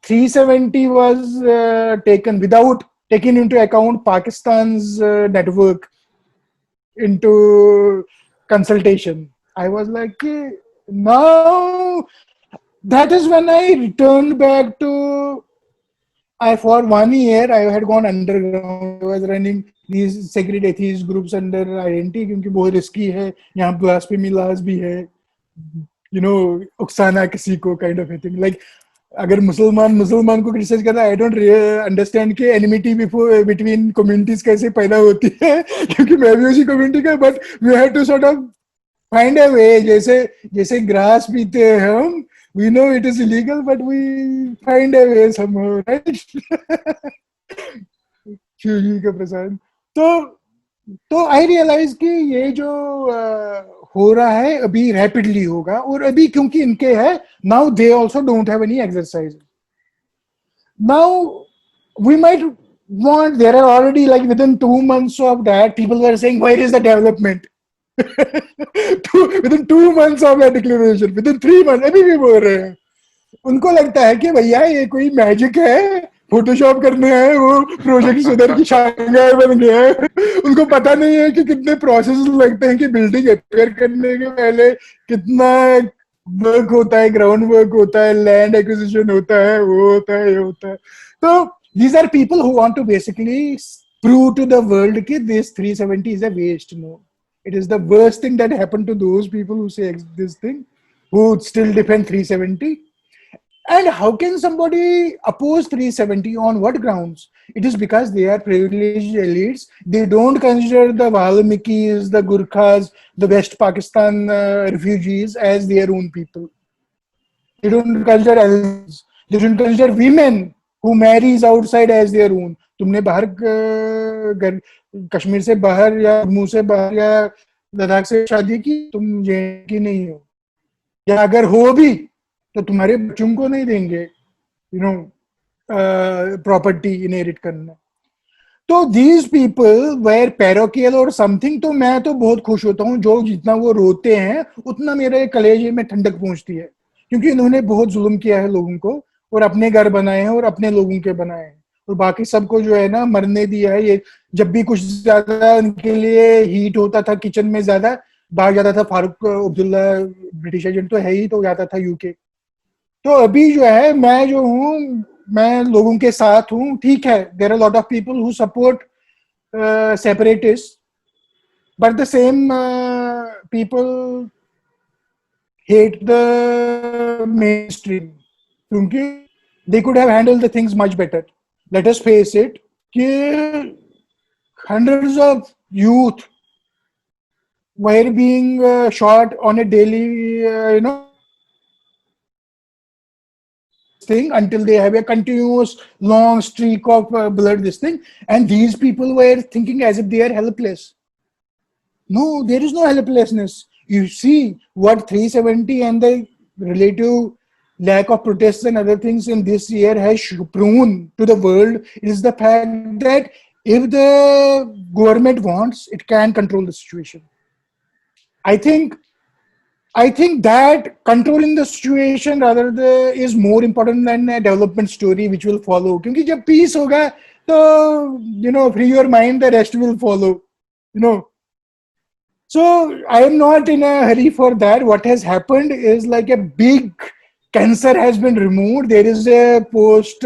Speaker 2: 370 was taken without taking into account Pakistan's network into consultation, I was like, now that is when I returned back to. For 1 year I had gone underground. I was running these secret atheist groups under identity क्योंकि बहुत risky है. यहाँ blasphemy laws भी है. You know, उकसाना किसी को kind of a thing. Like अगर मुसलमान को क्रिटिसाइज करता है, I don't understand कि enmity between communities कैसे पैदा होती है क्योंकि मैं भी उसी community का. But we had to sort of find a way. जैसे ग्रास पीते हैं हम. We know it is illegal, but we find a way somehow, right? Shivji का प्रसाद. तो आई रियलाइज कि ये जो हो रहा है अभी रैपिडली होगा. और अभी क्योंकि इनके है now they also don't have any exercise. Now we might want, there are already like within 2 months of that people were saying where is the development. within 2 months of that declaration, within 3 months अभी भी बोल रहे हैं. उनको लगता है कि भैया ये कोई मैजिक है, फोटोशॉप करने हैं, वो प्रोजेक्ट सुधर की शांघाई बन गया है. उनको पता नहीं है कि कितने प्रोसेस लगते हैं कि बिल्डिंग अपेयर करने के पहले कितना वर्क होता है, ग्राउंड वर्क होता है, लैंड एक्विजिशन होता है, वो होता है, ये होता है. तो these are people who want to basically prove to the world that this 370 is a waste. No, it is the worst thing that happened to those people who say this thing, who still defend 370. And how can somebody oppose 370 on what grounds? It is because they are privileged elites. They don't consider the Valmikis, the Gurkhas, the West Pakistan refugees as their own people. They don't consider elders. They don't consider women who marries outside as their own. तुमने बाहर कश्मीर से बाहर या जम्मू से बाहर या लद्दाख से शादी की, तुम ये की नहीं हो, या अगर हो भी तो तुम्हारे बच्चों को नहीं देंगे प्रॉपर्टी इनहेरिट करना. तो दीज पीपल वेर पैरोकियल और समथिंग. तो मैं तो बहुत खुश होता हूँ जो जितना वो रोते हैं उतना मेरे कलेजे में ठंडक पहुंचती है, क्योंकि इन्होंने बहुत जुल्म किया है लोगों को और अपने घर बनाए हैं और अपने लोगों के बनाए हैं, और बाकी सबको जो है ना मरने दिया है. ये जब भी कुछ ज्यादा उनके लिए हीट होता था किचन में, ज्यादा भाग जाता था. फारूक अब्दुल्ला ब्रिटिश एजेंट तो है ही, तो जाता था यूके. तो अभी जो है मैं जो हूँ, मैं लोगों के साथ हूँ. ठीक है, there are lot of people who support separatist, but the same people hate the mainstream, क्योंकि they could have handled the things much better. Let us face it कि hundreds of youth were being shot on a daily thing until they have a continuous long streak of blood this thing, and these people were thinking as if they are helpless. No, there is no helplessness. You see what 370 and the relative lack of protests and other things in this year has proven to the world is the fact that if the government wants, it can control the situation. I think that controlling the situation rather is more important than a development story which will follow. क्योंकि जब peace होगा तो free your mind, the rest will follow. So I am not in a hurry for that. What has happened is like a big cancer has been removed. There is a post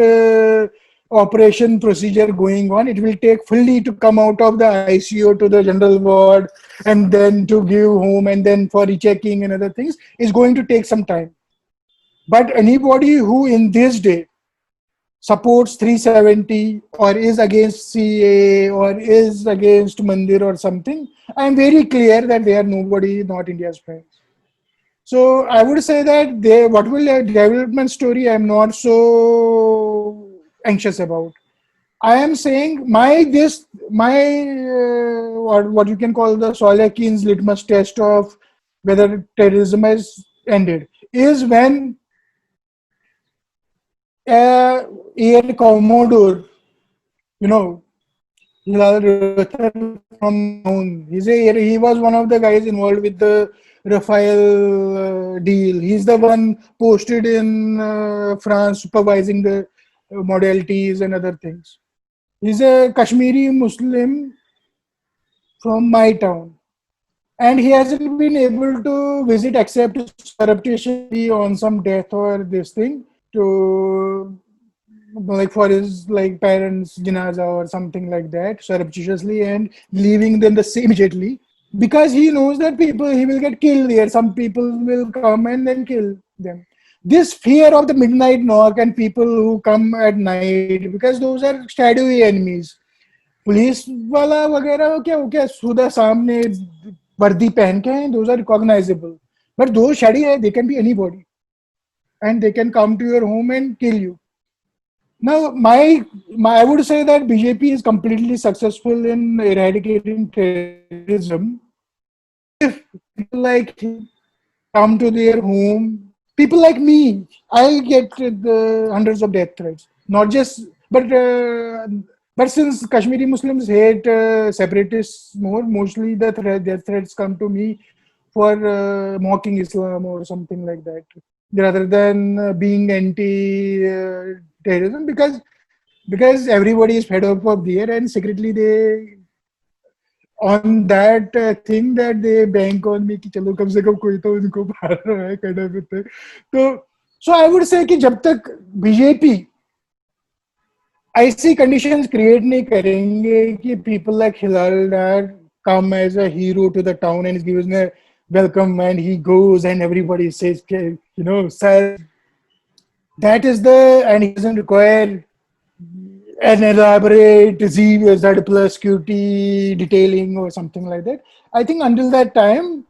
Speaker 2: operation procedure going on. It will take fully to come out of the ICU to the general ward and then to give home and then for rechecking and other things is going to take some time. But anybody who in this day supports 370 or is against CA or is against Mandir or something, I am very clear that they are nobody, not India's friends. So I would say that what will a development story I'm not so anxious about. I am saying what you can call the Soleh Keen's litmus test of whether terrorism has ended is when Air Commodore, you know, Hilal Rathar from Noon. He was one of the guys involved with the Rafael deal. He's the one posted in France supervising the modalities and other things. He's a Kashmiri Muslim from my town. And he hasn't been able to visit except surreptitiously on some death or this thing to like for his like parents janaza or something like that surreptitiously and leaving them the same immediately because he knows that people he will get killed there, some people will come and then kill them. This fear of the midnight knock and people who come at night because those are shadowy enemies. Police वाला वगैरह क्या हो क्या सुधा सामने वर्दी पहन के हैं, those are recognizable, but those shady है, they can be anybody and they can come to your home and kill you. Now, I would say that BJP is completely successful in eradicating terrorism. If people like him come to their home, people like me, I get the hundreds of death threats. Not just, but since Kashmiri Muslims hate separatists more, mostly the death threats come to me for mocking Islam or something like that, rather than being anti-terrorism, because everybody is fed up of there and secretly they on that thing that they bank on me कि चलो कम से कम कोई तो उनको मार रहा है kind of a thing. So I would say कि जब तक बीजेपी ऐसी conditions create नहीं करेंगे कि people like Hilal Dar come as a hero to the town and is given a welcome and he goes and everybody says, sir, that is and he doesn't require an elaborate Z plus QT detailing or something like that. I think until that time,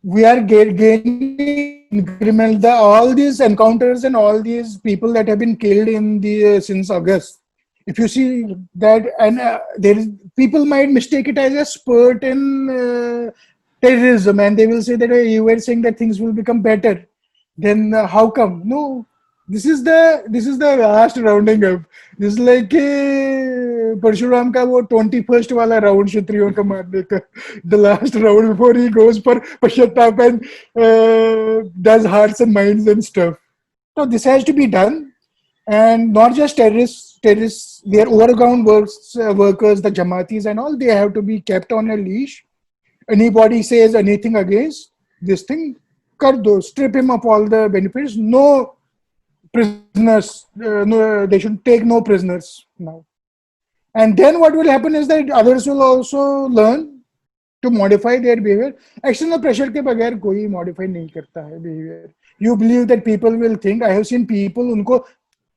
Speaker 2: we are gaining increment. All these encounters and all these people that have been killed in the since August. If you see that, and people might mistake it as a spurt in terrorism, and they will say that you were saying that things will become better. Then how come? No, this is the last rounding up. This is like Parshuram ka wo 21st wala round Kshatriyon ka marne ka. The last round before he goes for Pashatap and does hearts and minds and stuff. So this has to be done, and not just terrorists, their overground workers, the Jamatis and all, they have to be kept on a leash. Anybody says anything against this thing, kar do, strip him of all the benefits. No prisoners, no, they should take no prisoners now. And then what will happen is that others will also learn to modify their behavior. External pressure के बगैर कोई modify नहीं करता है behavior. You believe that people will think. I have seen people उनको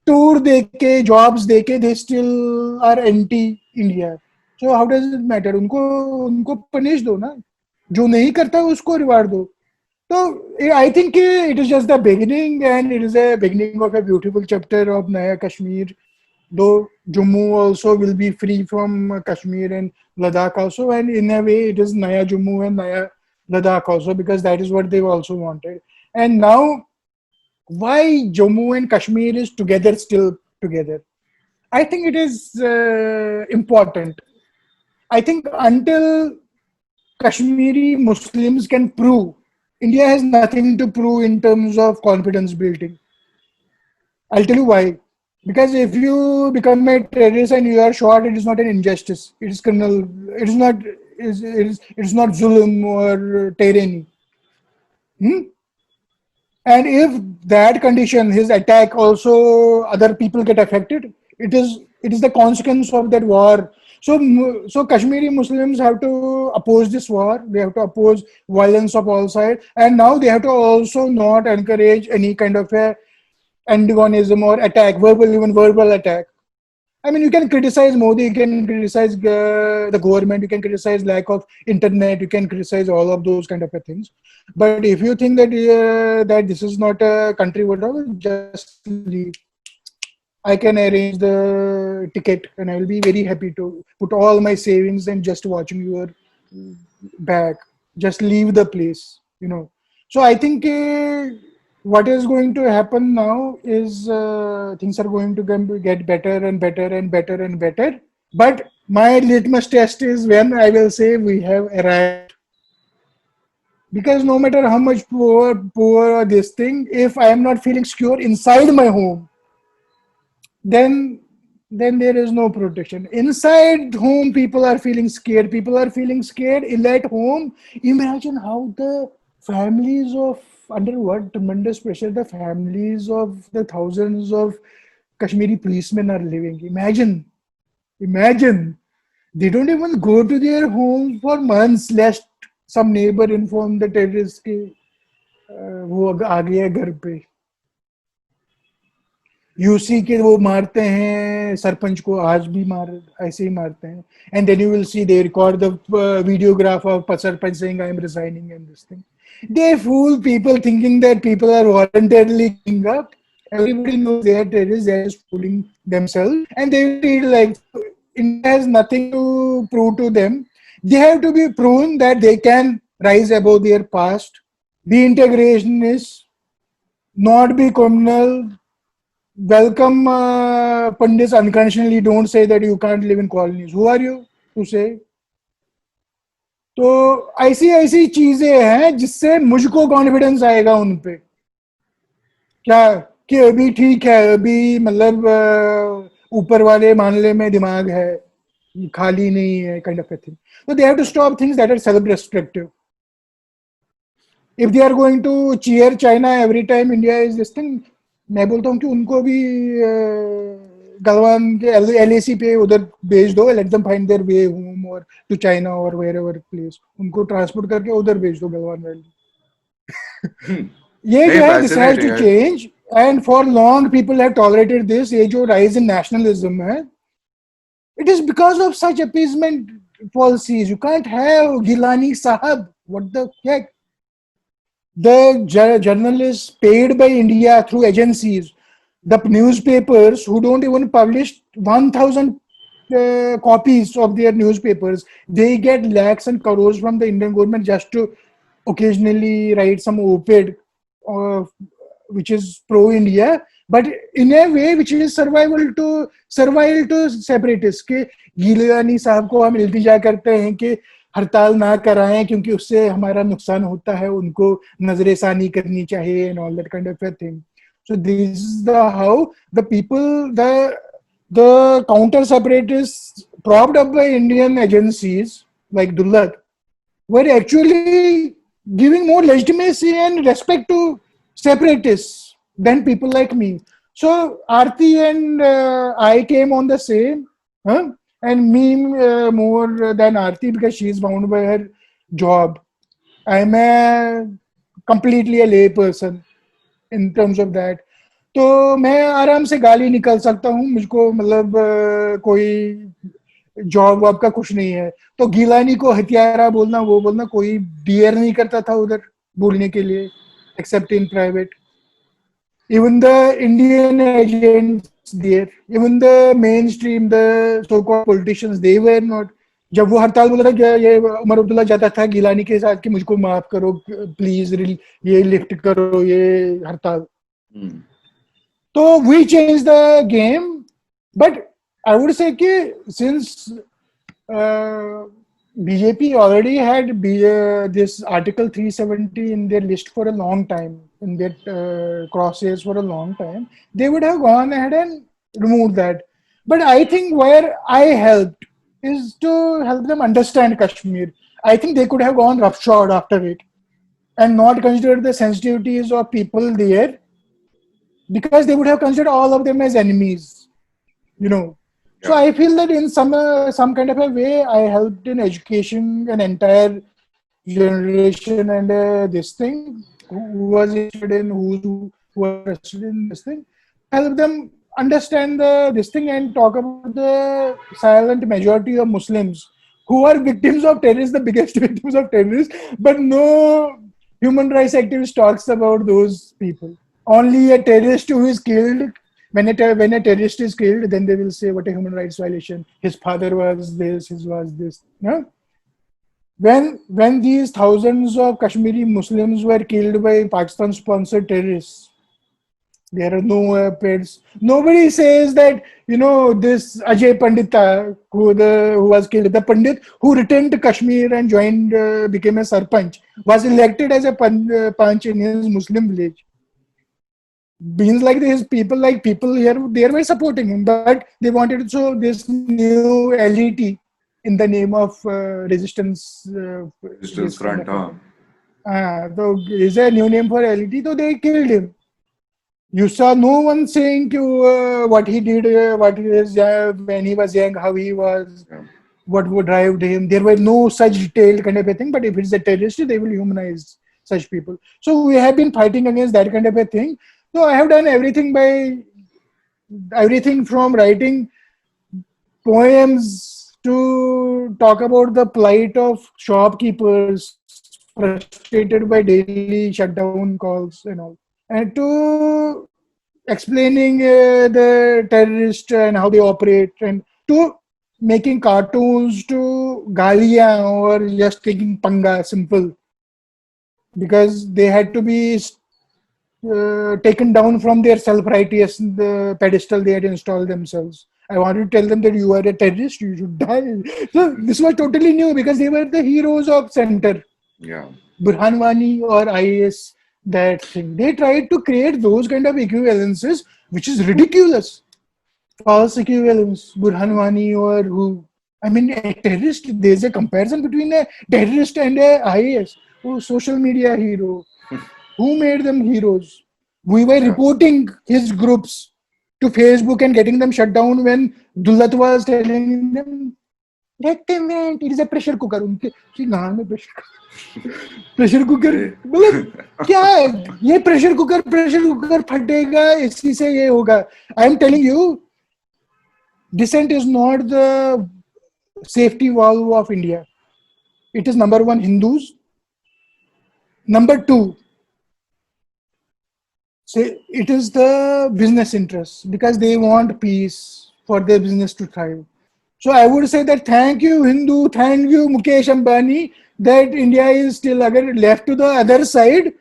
Speaker 2: tour देके, jobs देके, they still are anti-India. So how does it matter? उनको punish दो ना. जो नहीं करता उसको reward दो. So I think it is just the beginning, and it is a beginning of a beautiful chapter of Naya Kashmir. Though Jammu also will be free from Kashmir and Ladakh also, and in a way it is Naya Jammu and Naya Ladakh also, because that is what they also wanted. And now, why Jammu and Kashmir is still together? I think it is important. I think until Kashmiri Muslims can prove, India has nothing to prove in terms of confidence building. I'll tell you why. Because if you become a terrorist and you are shot, it is not an injustice. It is criminal. It is not. It is not zulm or tyranny. And if that condition, his attack, also other people get affected, it is it is the consequence of that war. So Kashmiri Muslims have to oppose this war. They have to oppose violence of all sides, and now they have to also not encourage any kind of a antagonism or attack, verbal, even verbal attack. I mean, you can criticize Modi, you can criticize the government, you can criticize lack of internet, you can criticize all of those kind of things. But if you think that that this is not a country, whatever, just leave. I can arrange the ticket, and I will be very happy to put all my savings and just watching your back. Just leave the place, you know. So I think what is going to happen now is things are going to get better and better and better and better. But my litmus test is when I will say we have arrived. Because no matter how much poor this thing, if I am not feeling secure inside my home, then there is no protection. Inside home, people are feeling scared. People are feeling scared. At home, imagine how the families of, under what tremendous pressure, the families of the thousands of Kashmiri policemen are living. Imagine. They don't even go to their homes for months, lest some neighbor inform the terrorists कि वो आ गया घर पे. UC के वो मारते हैं सरपंच को, आज भी ऐसे ही मारते हैं. And then you will see they record the videograph of sarpanch saying I am resigning and this thing. They fool people thinking that people are voluntarily giving up. Everybody knows they are terrorists, they are just fooling themselves, and they feel like India has nothing to prove to them. They have to be proven that they can rise above their past, be integrationists, not be criminal, welcome Pandits unconditionally, don't say that you can't live in colonies. Who are you to say? तो ऐसी ऐसी चीजें हैं जिससे मुझको confidence आएगा उन पे, क्या कि अभी ठीक है, अभी मतलब ऊपर वाले मामले में दिमाग है, खाली नहीं है, kind of a thing. So they have to stop things that are self-destructive. If they are going to cheer China every time India is this thing, मैं बोलता हूँ कि उनको भी गलवान के LAC पे उधर भेज दो, let them find their way home or to China or wherever place. उनको ट्रांसपोर्ट करके उधर भेज दो गलवान वैली. ये जो है, this has to change, and for long people have tolerated this. ये जो rise in nationalism है, it is because of such appeasement policies. You can't have Gilani Sahab. What the heck? The journalists paid by India through agencies, the newspapers who don't even publish 1,000 copies of their newspapers, they get lakhs and crores from the Indian government just to occasionally write some op-ed which is pro-India, but in a way which is servile to separatists. के गिलानी साहब को हम इल्तिजा करते हैं कि हड़ताल ना कराएं क्योंकि उससे हमारा नुकसान होता है, उनको नजरेसानी करनी चाहिए and all that kind of a thing. So this is how the people, the counter separatists propped up by Indian agencies like Dullat were actually giving more legitimacy and respect to separatists than people like me. So Aarti and I came on the same, and me more than Aarti because she is bound by her job. I'm completely a lay person in terms of that. तो मैं आराम से गाली निकल सकता हूँ, मुझको मतलब कोई जॉब वॉब का कुछ नहीं है. तो गिलानी को हत्यारा बोलना, वो बोलना, कोई डियर नहीं करता था उधर बोलने के लिए, except in private. Even the Indian agents there, even the mainstream, the so-called politicians, they were not. जब वो हड़ताल बोल रहा था, ये उमर अब्दुल्ला जाता था गिलानी के साथ कि मुझको माफ करो प्लीज, ये लिफ्ट करो ये हड़ताल. तो we changed the game, but I would say कि since BJP already had this Article 370 in their list for a long time, in their crosshairs for a long time, they would have gone ahead and removed that. But I think where I helped is to help them understand Kashmir. I think they could have gone roughshod after it and not considered the sensitivities of people there, because they would have considered all of them as enemies, you know. So
Speaker 1: Yeah.
Speaker 2: I feel that in some kind of a way, I helped in education an entire generation and this thing who was interested in who was interested in this thing to help them understand this thing and talk about the silent majority of Muslims who are victims of terrorists, the biggest victims of terrorists, but no human rights activist talks about those people. Only a terrorist who is killed, when a terrorist is killed, then they will say what a human rights violation. His father was this, his was this. No? When these thousands of Kashmiri Muslims were killed by Pakistan-sponsored terrorists, there are no pets. Nobody says that this Ajay Pandita, who was killed, the Pandit who returned to Kashmir and joined, became a sarpanch, was elected as a panch in his Muslim village. Beings like people here, they were supporting him, but they wanted so this new LET in the name of resistance.
Speaker 1: Resistance
Speaker 2: This kind
Speaker 1: front,
Speaker 2: of a
Speaker 1: huh?
Speaker 2: thing. So is a new name for LET. So they killed him. You saw no one saying what he did, what he was when he was young, how he was,
Speaker 1: Yeah.
Speaker 2: what would drive him. There were no such detailed kind of a thing. But if it's a terrorist, they will humanize such people. So we have been fighting against that kind of a thing. So I have done everything from writing poems to talk about the plight of shopkeepers frustrated by daily shutdown calls and all, and to explaining the terrorists and how they operate, and to making cartoons to galia or just taking panga simple because they had to be taken down from their self-righteous the pedestal they had installed themselves. I wanted to tell them that you are a terrorist, you should die. So this was totally new because they were the heroes of center.
Speaker 1: Yeah.
Speaker 2: Burhan Wani or IAS, that thing. They tried to create those kind of equivalences, which is ridiculous. False equivalence, Burhan Wani or who. I mean, a terrorist, there's a comparison between a terrorist and a IAS. Oh, social media hero. Who made them heroes? We were
Speaker 1: Yeah.
Speaker 2: reporting his groups to Facebook and getting them shut down when Dullat was telling them, let them wait, it is a pressure cooker. उनके गांव में pressure cooker
Speaker 1: Hey.
Speaker 2: मतलब क्या है ये pressure cooker फटेगा इसी से ये होगा. I am telling you dissent is not the safety valve of India. It is number one Hindus. Number two, say it is the business interests because they want peace for their business to thrive. So I would say that thank you Hindu, thank you Mukesh Ambani that India is still agar left to the other side.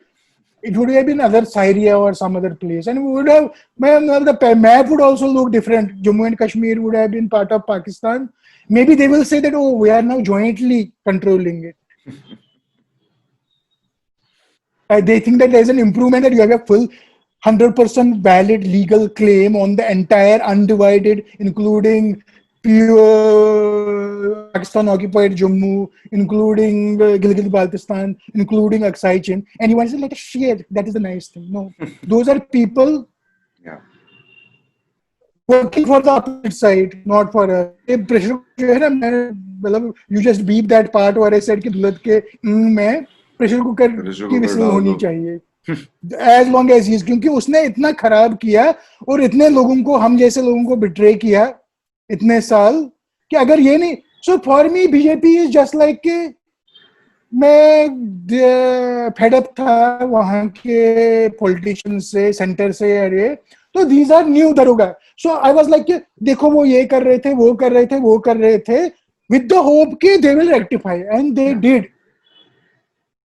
Speaker 2: It would have been other Syria or some other place, and we would have the map would also look different. Jammu and Kashmir would have been part of Pakistan. Maybe they will say that we are now jointly controlling it. They think that there's an improvement that you have a full 100% valid legal claim on the entire undivided, including pure Pakistan occupied Jammu, including Gilgit Baltistan, including Aksai Chin. And you want to say, let us share. That is the nice thing. No, those are people
Speaker 1: Yeah.
Speaker 2: working for the opposite side, not for us. Pressure जो है ना मैं you just beep that part where I said कि दुल्हन के में pressure cooker
Speaker 1: Pressure
Speaker 2: की
Speaker 1: cooker
Speaker 2: whistle
Speaker 1: डाल
Speaker 2: होनी
Speaker 1: दो.
Speaker 2: चाहिए. As long as he is, क्योंकि उसने इतना खराब किया और इतने लोगों को हम जैसे लोगों को बिट्रे किया इतने साल कि अगर ये नहीं. So for me BJP is just like कि मैं फेडअप था वहां के पॉलिटिशियंस से सेंटर से अरे तो दीज आर न्यू दरोगा. सो आई वाज लाइक देखो वो ये कर रहे थे वो कर रहे थे वो कर रहे थे विद द होप कि they will rectify and they did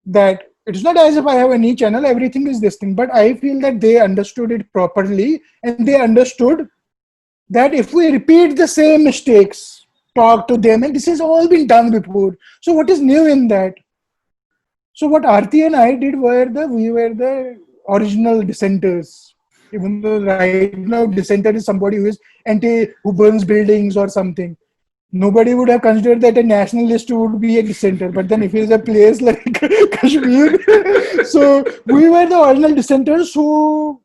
Speaker 2: that. It's not as if I have any channel, everything is this thing, but I feel that they understood it properly and they understood that if we repeat the same mistakes, talk to them, and this has all been done before. So what is new in that? So what Aarti and I did we were the original dissenters. Even though right now dissenter is somebody who burns buildings or something. Nobody would have considered that a nationalist would be a dissenter. But then if it is a place like Kashmir, so we were the original dissenters who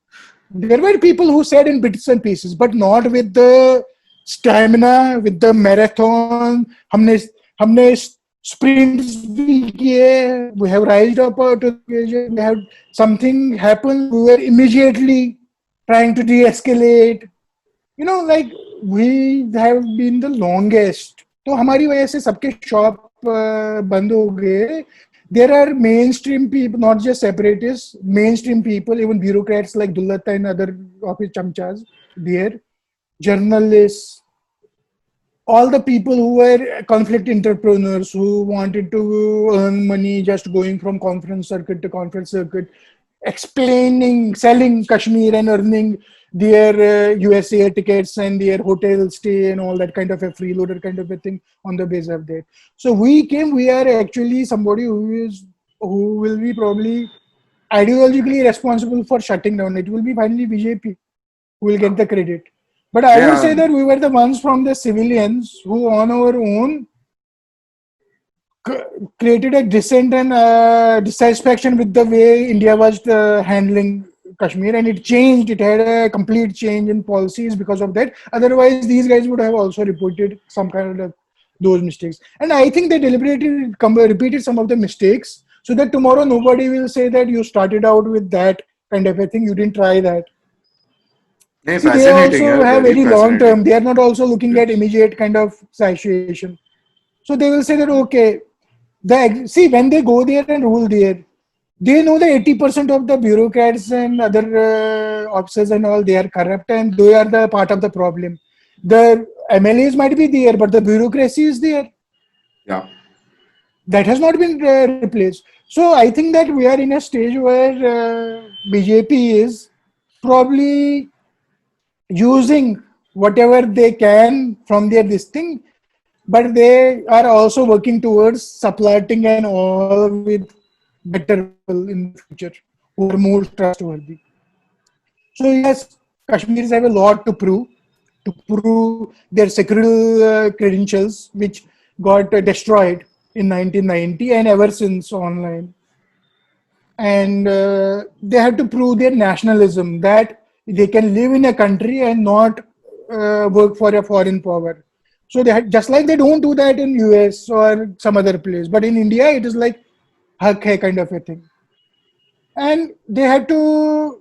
Speaker 2: there were people who said in bits and pieces, but not with the stamina with the marathon. हमने हमने sprints भी किए. We have rised up to the occasion. We have something happen. We were immediately trying to de-escalate. You know, like we have been the longest. तो हमारी वजह से सबके shop बंद हो गए. There are mainstream people, not just separatists, mainstream people, even bureaucrats like Dullatta and other office chamchas there, journalists, all the people who were conflict entrepreneurs who wanted to earn money just going from conference circuit to conference circuit, explaining, selling Kashmir and earning their USA tickets and their hotel stay and all that kind of a freeloader kind of a thing on the base of that. So we are actually somebody who will be probably ideologically responsible for shutting down. It will be finally BJP who will get the credit. But I would say that we were the ones from the civilians who on our own created a dissent and dissatisfaction with the way India was handling Kashmir, and it changed. It had a complete change in policies because of that. Otherwise, these guys would have also reported some kind of those mistakes. And I think they deliberately repeated some of the mistakes so that tomorrow nobody will say that you started out with that kind of a thing. You didn't try that.
Speaker 1: Hey,
Speaker 2: See, they also have very long term.
Speaker 1: fascinating.
Speaker 2: They are not also looking at immediate kind of situation. So they will say that okay, see when they go there and rule there, they know that 80% of the bureaucrats and other officers and all they are corrupt and they are the part of the problem. The MLAs might be there, but the bureaucracy is there.
Speaker 1: Yeah.
Speaker 2: That has not been replaced. So I think that we are in a stage where BJP is probably using whatever they can from their this thing, but they are also working towards supplanting and all with better people in the future who are more trustworthy. So yes, Kashmiris have a lot to prove their sectoral credentials, which got destroyed in 1990 and ever since online. And they have to prove their nationalism, that they can live in a country and not work for a foreign power. So they just like they don't do that in US or some other place, but in India it is like hak hai kind of a thing. And they have to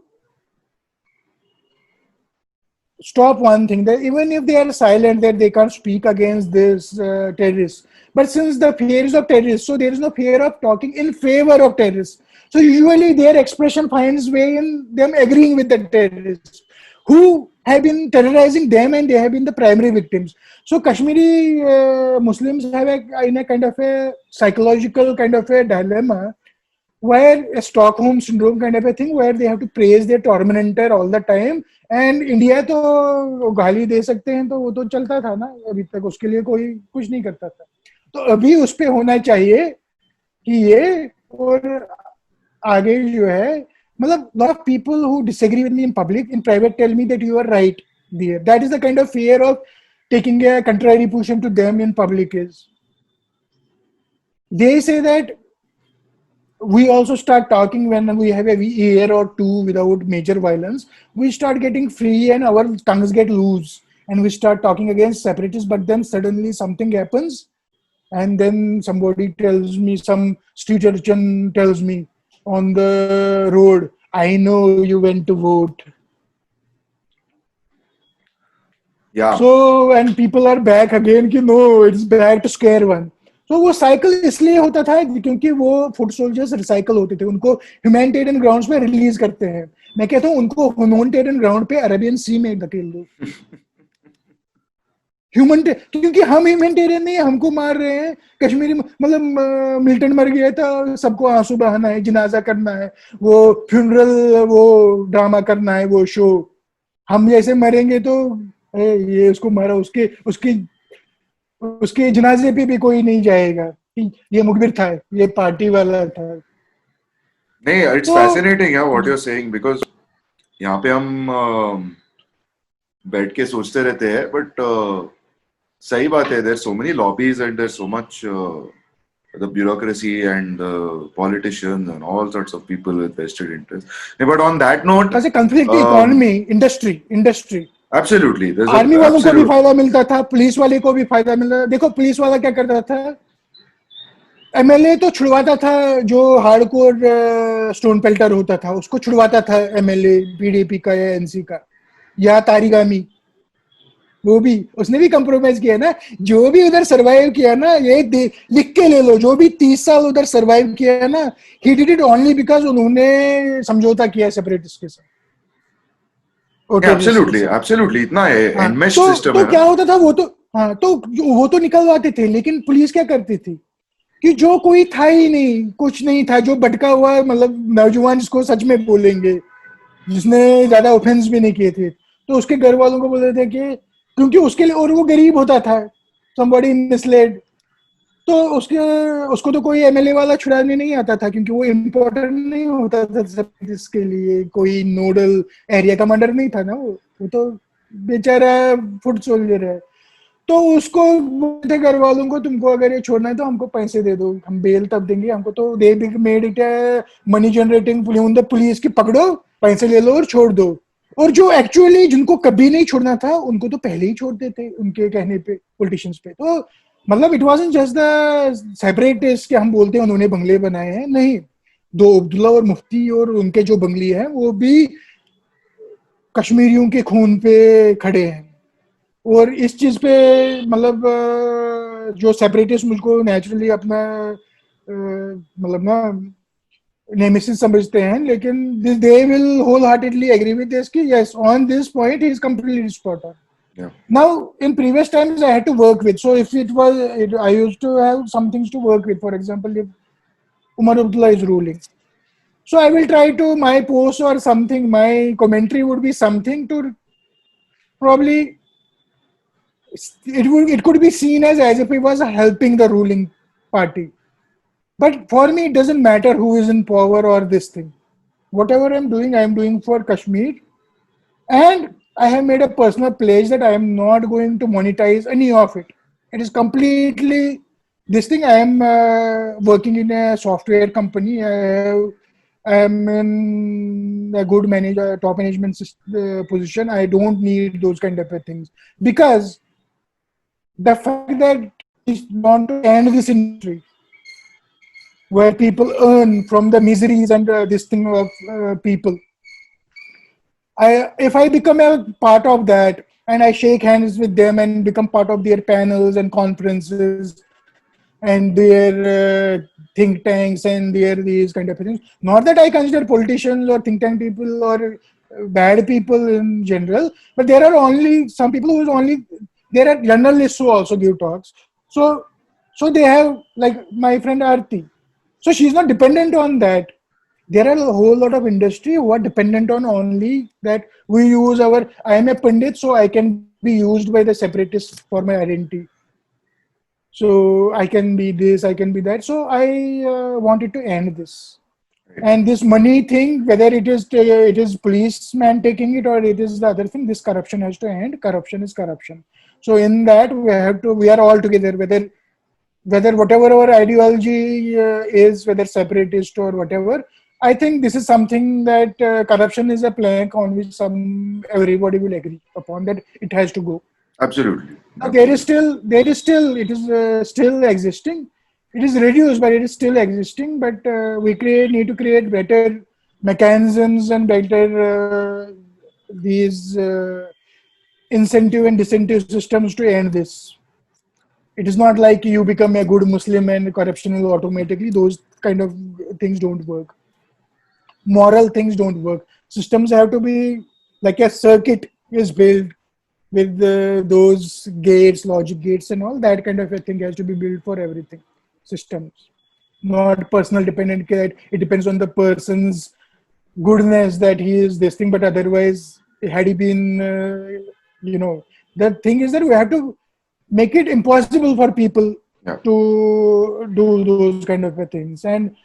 Speaker 2: stop one thing, that even if they are silent that they can't speak against this terrorists, but since the fear is of terrorists, so there is no fear of talking in favor of terrorists. So usually their expression finds way in them agreeing with the terrorists who have been terrorizing them, and they have been the primary victims. So Kashmiri Muslims have in a kind of a psychological kind of a dilemma, where a Stockholm syndrome kind of a thing, where they have to praise their tormentor all the time. And India तो गाली दे सकते हैं, तो वो तो चलता था ना अभी तक, उसके लिए कोई कुछ नहीं करता था. तो अभी उस पे होना चाहिए कि ये और आगे जो है, मतलब lot of people who disagree with me in public, in private tell me that you are right there. That is the kind of fear of taking a contrary position to them in public is. They say that we also start talking when we have a year or two without major violence. We start getting free and our tongues get loose and we start talking against separatists. But then suddenly something happens, and then somebody tells me, some street urchin tells me on the road, I know you went to vote.
Speaker 1: Yeah.
Speaker 2: So and people are back again कि no, it's back to square one. तो वो cycle इसलिए होता था क्योंकि वो foot soldiers recycle होते थे, उनको ह्यूमैनिटेरियन ग्राउंड्स पे रिलीज करते हैं. मैं कहता हूँ उनको ह्यूमैनिटेरियन ग्राउंड पे अरेबियन सी में धकेल दो. क्योंकि हम ह्यूमैनिटेरियन नहीं, हमको मार रहे हैं कश्मीरी. मतलब मिल्टन मर गया था, सबको आंसू बहाना है, जनाजा करना है, वो फ्यूनरल वो ड्रामा करना है, वो शो. हम जैसे मरेंगे तो ये उसको मारा, उसके जनाजे पे भी कोई नहीं जाएगा, ये मुखबिर था, ये पार्टी वाला था.
Speaker 1: नहीं, it's fascinating what you're saying, because यहाँ पे हम बैठ के सोचते रहते हैं, but सही बात है, there's so many lobbies and there's so much the bureaucracy and politicians and all sorts of people with vested interests. But on that note,
Speaker 2: as a conflict economy, industry,
Speaker 1: Absolutely. There's a
Speaker 2: army वालों को भी
Speaker 1: absolute.
Speaker 2: फायदा मिलता था, police वाले को भी फायदा मिलता था. देखो पुलिस वाला क्या करता था, एमएलए तो छुड़वाता था, जो हार्डकोर स्टोन पेल्टर होता था उसको छुड़वाता था एमएलए पीडीपी का या एनसी का, या तारिगामी. वो भी उसने भी कंप्रोमाइज किया ना. जो भी उधर सरवाइव किया ना, ये लिख के ले लो, जो भी 30 साल उधर सरवाइव किया है ना, he did it only because उन्होंने समझौता किया सेपरेटिस्ट के साथ,
Speaker 1: Yeah,
Speaker 2: ऑटोरियस के
Speaker 1: absolutely,
Speaker 2: साथ.
Speaker 1: absolutely. इतना
Speaker 2: हाँ,
Speaker 1: enmeshed system है
Speaker 2: तो
Speaker 1: ना.
Speaker 2: क्या होता था वो तो, हाँ, तो वो तो निकलवाते थे, लेकिन पुलिस क्या करती थी कि जो कोई था ही नहीं, कुछ नहीं था, जो भटका हुआ मतलब नौजवान जिसको सच में बोलेंगे, जिसने ज्यादा ऑफेंस भी नहीं किए थे, तो उसके घर वालों को बोलते थे कि क्योंकि उसके लिए, और वो गरीब होता था, somebody misled, तो उसको तो कोई एमएलए वाला छुड़ाने नहीं आता था, क्योंकि वो इम्पोर्टेंट नहीं होता था सब इसके लिए, कोई नोडल एरिया कमांडर नहीं था ना, वो तो बेचारा फुट सोल्जर है. तो उसको बोलते घर वालों को, तुमको अगर ये छोड़ना है तो हमको पैसे दे दो, हम बेल तब देंगे हमको. तो they made it money generating, police की पकड़ो, पैसे ले लो और छोड़ दो. और जो एक्चुअली जिनको कभी नहीं छोड़ना था उनको तो पहले ही छोड़ देते उनके कहने पे, पॉलिटिशियंस पे. तो मतलब it wasn't just the separatist कि हम बोलते हैं उन्होंने बंगले बनाए हैं, नहीं. दो अब्दुल्ला और मुफ्ती और उनके जो बंगले हैं वो भी कश्मीरियों के खून पे खड़े हैं. और इस चीज पे मतलब जो सेपरेटिस्ट मुझको नेचुरली अपना मतलब ना नेमेसिस समझते हैं, लेकिन they will wholeheartedly agree with this कि yes, on this point he is completely spot on.
Speaker 1: Yeah.
Speaker 2: Now, in previous times, I had to work with. So, if I used to have some things to work with. For example, if Umar Abdullah is ruling, so I will try to my post or something. My commentary would be something to probably it could be seen as if it was helping the ruling party. But for me, it doesn't matter who is in power or this thing. Whatever I'm doing for Kashmir, and I have made a personal pledge that I am not going to monetize any of it. It is completely this thing. I am working in a software company. I am in a good manager, top management position. I don't need those kind of things, because the fact that we want to end this industry where people earn from the miseries and this thing of people. If I become a part of that and I shake hands with them and become part of their panels and conferences and their think tanks and their these kind of things, not that I consider politicians or think tank people or bad people in general, but there are only some people who is only, there are journalists who also give talks. So they have, like my friend Aarti. So she's not dependent on that. There are a whole lot of industry who are dependent on only that we use our, I am a Pandit, so I can be used by the separatists for my identity. So I can be this, I can be that. So I wanted to end this. And this money thing, whether it is policeman taking it or it is the other thing, this corruption has to end. Corruption is corruption. So in that we are all together, whether whatever our ideology is, whether separatist or whatever. I think this is something that corruption is a plank on which everybody will agree upon, that it has to go.
Speaker 1: Absolutely.
Speaker 2: There is still it is still existing. It is reduced, but it is still existing. But we need to create better mechanisms and better these incentive and disincentive systems to end this. It is not like you become a good Muslim and corruption will automatically. Those kind of things don't work. Moral things don't work. Systems have to be like a circuit is built with those gates, logic gates and all. That kind of a thing has to be built for everything. Systems. Not personal dependent. It depends on the person's goodness that he is this thing, but otherwise, had he been, the thing is that we have to make it impossible for people to do those kind of things. And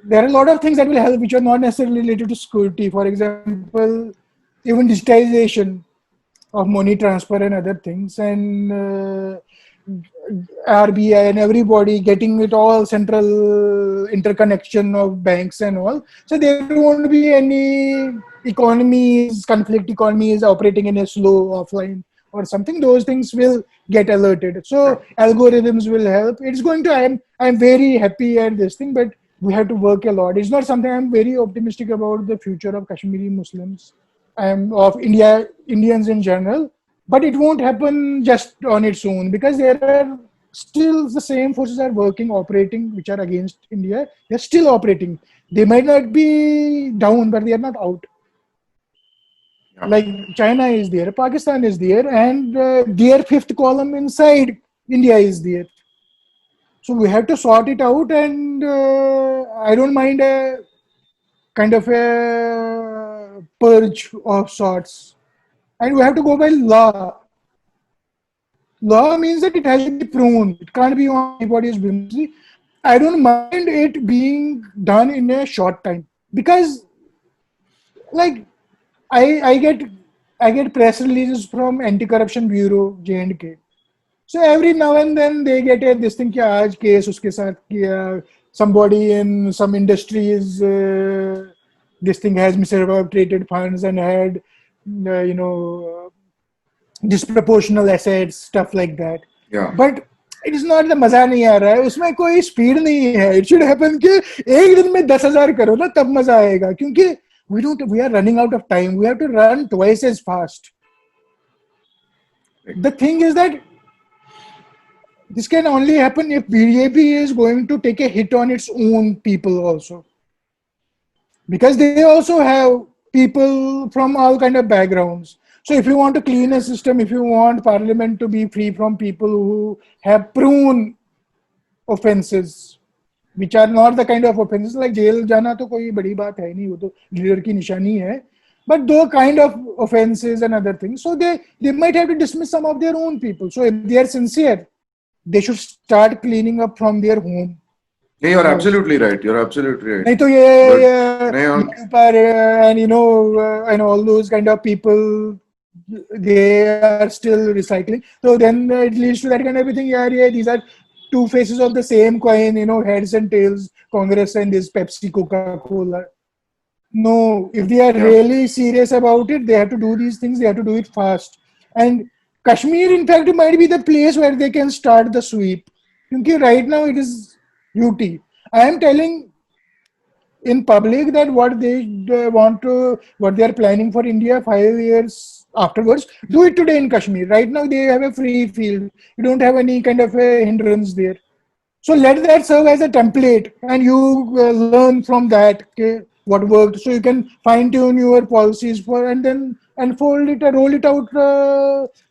Speaker 2: there are a lot of things that will help which are not necessarily related to security. For example, even digitization of money transfer and other things. And RBI and everybody getting it all central interconnection of banks and all. So there won't be any economies, conflict economies operating in a slow offline or something. Those things will get alerted.
Speaker 1: Yeah.
Speaker 2: So algorithms will help. It's going to. I'm very happy at this thing, but we have to work a lot. It's not something I'm very optimistic about the future of Kashmiri Muslims. I'm of Indians in general, but it won't happen just on its own because there are still the same forces are working, operating, which are against India. They're still operating. They might not be down, but they are not out.
Speaker 1: Yeah.
Speaker 2: Like China is there, Pakistan is there, and their fifth column inside India is there. So we have to sort it out, and I don't mind a kind of a purge of sorts. And we have to go by law. Law means that it has to be proven. It can't be on anybody's whim. See, I don't mind it being done in a short time because, like, I get press releases from Anti-Corruption Bureau J&K. So every now and then they get a this thing कि आज case उसके साथ किया, somebody in some industries this thing has misappropriated funds and had you know disproportional assets, stuff like that.
Speaker 1: Yeah.
Speaker 2: But it is not the मजा नहीं आ रहा है, उसमें कोई स्पीड नहीं है. It should happen कि एक दिन में 10,000 करो ना तब मजा आएगा क्योंकि we are running out of time. We have to run twice as fast. The thing is that this can only happen if BJP is going to take a hit on its own people also, because they also have people from all kind of backgrounds. So if you want to clean a system, if you want parliament to be free from people who have proven offenses, which are not the kind of offenses like jail जाना तो कोई बड़ी बात है नहीं, वो तो leader की निशानी है. But though kind of offenses and other things, so they might have to dismiss some of their own people. So if they are sincere, they should start cleaning up from their home.
Speaker 1: Yeah, you're absolutely right. You're absolutely right.
Speaker 2: नहीं तो ये and and all those kind of people, they are still recycling. So then it leads to that kind of everything. Yeah, these are two faces of the same coin. Heads and tails. Congress and this Pepsi, Coca-Cola. No, if they are really serious about it, they have to do these things. They have to do it fast. And Kashmir, in fact, might be the place where they can start the sweep. Because right now it is UT. I am telling in public that what they are planning for India 5 years afterwards, do it today in Kashmir. Right now they have a free field. You don't have any kind of a hindrance there. So let that serve as a template, and you learn from that what worked. So you can fine tune your policies for, and then unfold it and roll it out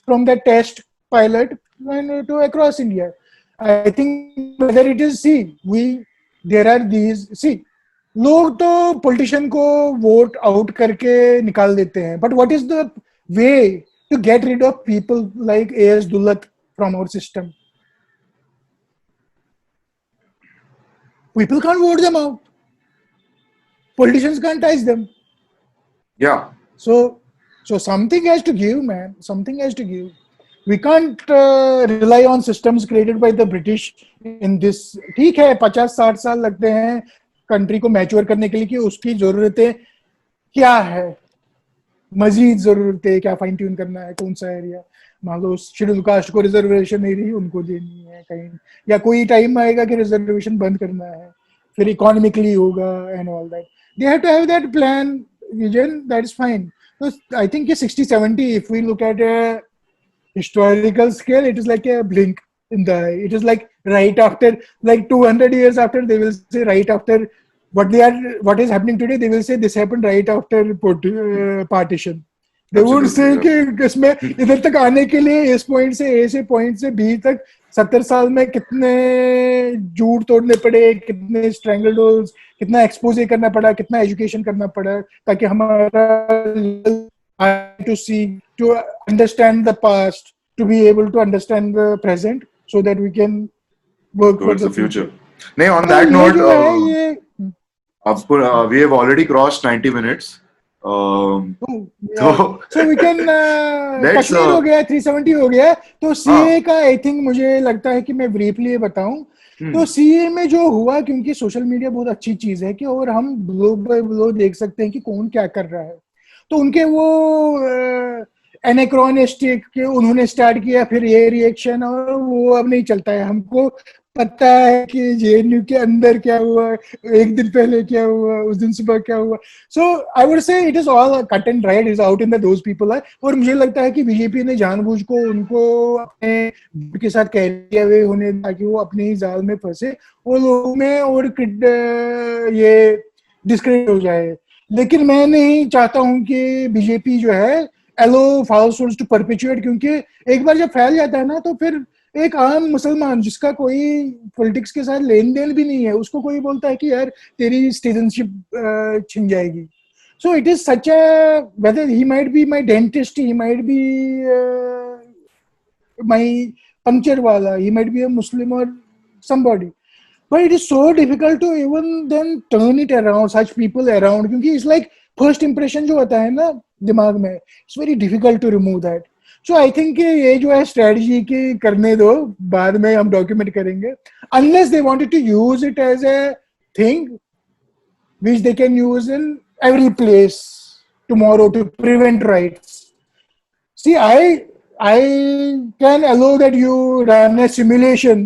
Speaker 2: from the test pilot and to across India. I think whether it is there are these लोग तो politician को vote out करके निकाल देते हैं. But what is the way to get rid of people like A.S. Dulat from our system? People can't vote them out. Politicians can't touch them.
Speaker 1: Yeah.
Speaker 2: So something has to give, man. Something has to give. We can't rely on systems created by the British in this. ठीक है 50-60 साल लगते हैं country को mature करने के लिए कि उसकी जरूरतें क्या है, मजीद जरूरतें क्या फाइन ट्यून करना है, कौन सा एरिया, मान लो शेड्यूल कास्ट को रिजर्वेशन नहीं रही, उनको देनी है कहीं, या कोई टाइम आएगा कि रिजर्वेशन बंद करना है, फिर इकोनॉमिकली होगा and all that. They have to have that plan vision. That is fine. So I think 60-70, if we look at a historical scale, it is like a blink in the eye. It is like right after, like 200 years after, they will say right after what is happening today, they will say this happened right after partition. They would say कि इसमें इधर तक आने के लिए इस point से A से पॉइंट से B तक 70 साल में कितने झूठ तोड़ने पड़े, कितने स्ट्रैंगल्ड होल्स, कितना एक्सपोज करना पड़ा, कितना एजुकेशन करना पड़ा, ताकि हमारा to see, to understand the past, to be able to understand the present, so that we can work
Speaker 1: towards
Speaker 2: for
Speaker 1: the future. On that note, we have already crossed 90 minutes.
Speaker 2: So we can
Speaker 1: let's
Speaker 2: Kashmir हो गया 370 हो गया तो CA
Speaker 1: हाँ
Speaker 2: का I think मुझे लगता है कि मैं ब्रीफली बताऊं तो
Speaker 1: हम्म
Speaker 2: सीए में जो हुआ क्योंकि सोशल मीडिया बहुत अच्छी चीज है कि और हम ब्लो बाय ब्लो देख सकते हैं कि कौन क्या कर रहा है तो उनके वो एनेक्रोनिस्टिक के उन्होंने स्टार्ट किया फिर ये रिएक्शन और वो अब नहीं चलता है हमको पता है कि जेएनयू के अंदर क्या हुआ एक दिन पहले क्या हुआ उस दिन सुबह क्या हुआ so I would say it is all cut and right is out in the those people है और मुझे लगता है कि बीजेपी ने जानबूझ को उनको अपने के साथ कैरी अवे होने ताकि वो अपने ही जाल में फंसे और लोगों में और ये डिस्क्रेडिट हो जाए लेकिन मैं नहीं चाहता हूं कि बीजेपी जो है एलो फाल्सूट्स टू परपेचुएट क्योंकि एक बार जब फैल जाता है ना तो फिर एक आम मुसलमान जिसका कोई पॉलिटिक्स के साथ लेन देन भी नहीं है उसको कोई बोलता है कि यार तेरी सिटीजनशिप छिन जाएगी so it is such a whether he might be my dentist he might be my puncture wala he might be a Muslim or somebody but it is so difficult to even then turn it around such people around क्योंकि it's like first impression जो होता है ना दिमाग में it's very difficult to remove that so I think ये जो है strategy की करने दो बाद में हम document करेंगे unless they wanted to use it as a thing which they can use in every place tomorrow to prevent riots see I can allow that you run a simulation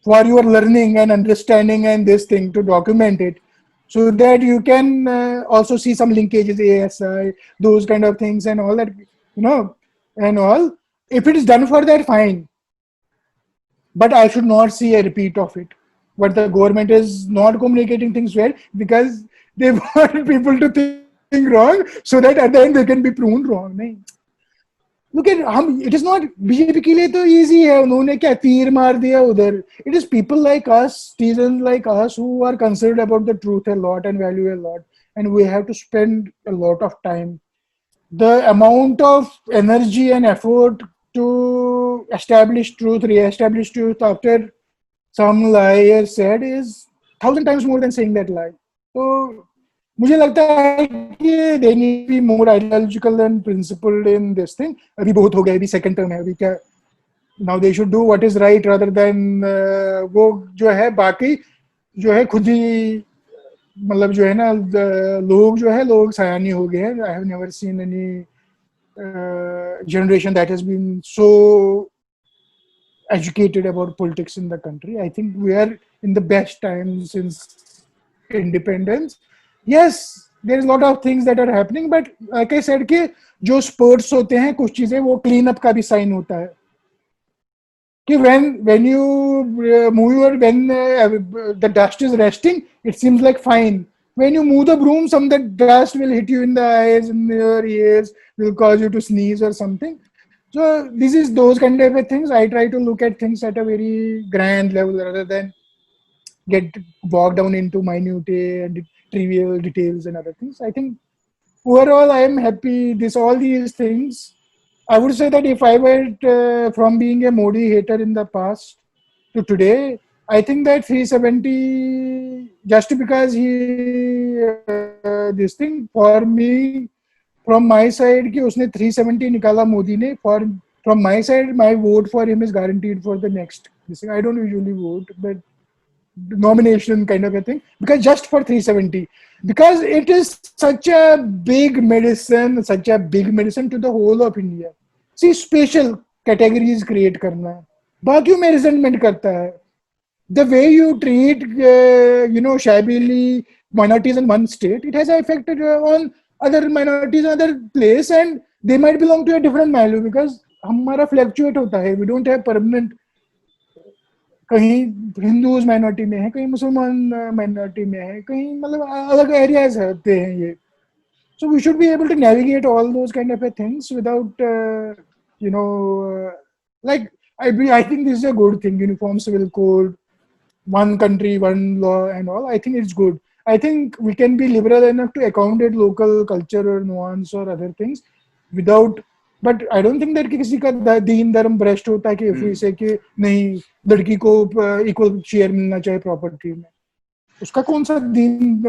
Speaker 2: for your learning and understanding and this thing to document it so that you can also see some linkages ASI those kind of things and all that you know and all if it is done for that fine but I should not see a repeat of it but the government is not communicating things well because they want people to think wrong so that at the end they can be proven wrong nahi look at हम it is not BJP के लिए तो easy है उन्होंने क्या तीर मार दिया उधर it is people like us citizens like us who are concerned about the truth a lot and value a lot and we have to spend a lot of time the amount of energy and effort to establish truth re-establish truth after some lie is said is 1,000 times more than saying that lie so मुझे लगता है कि they need to be more ideological and principled in this thing अभी बहुत हो गया अभी second term है अभी क्या now they should do what is right rather than वो जो है बाकी जो है खुद ही मतलब जो है ना लोग जो है लोग सयानी हो गए हैं I have never seen any generation that has been so educated about politics in the country I think we are in the best time since independence yes there is a lot of things that are happening but like I said कि जो sports होते हैं कुछ चीजें वो clean up का भी sign होता है कि when you move your when the dust is resting it seems like fine when you move the broom some the dust will hit you in the eyes in your ears will cause you to sneeze or something so this is those kind of things I try to look at things at a very grand level rather than get bogged down into minutiae and trivial details and other things. I think overall I am happy. All these things. I would say that if I were from being a Modi hater in the past to today, I think that 370 just because he this thing for me from my side कि उसने 370 निकाला मोदी ने for from my side my vote for him is guaranteed for the next. I don't usually vote, but nomination kind of a thing because just for 370 because it is such a big medicine to the whole of India see special categories create करना बाकियों में resentment करता है the way you treat shabbily minorities in one state it has affected on other minorities in other place and they might belong to a different value because हमारा fluctuate होता है we don't have permanent कहीं Hindus minority में है कहीं मुसलमान minority में है कहीं मतलब अलग एरियाज होते हैं ये so we should be able to navigate all those kind of things without like I think this is a good thing uniform civil code one country one law and all I think it's good I think we can be liberal enough to accommodate local culture or nuance or other things without but I don't think that कि किसी का दीन धर्म भ्रष्ट होता है कि if से कि नहीं लड़की को इक्वल शेयर मिलना चाहिए प्रॉपर्टी में उसका कौन सा दीन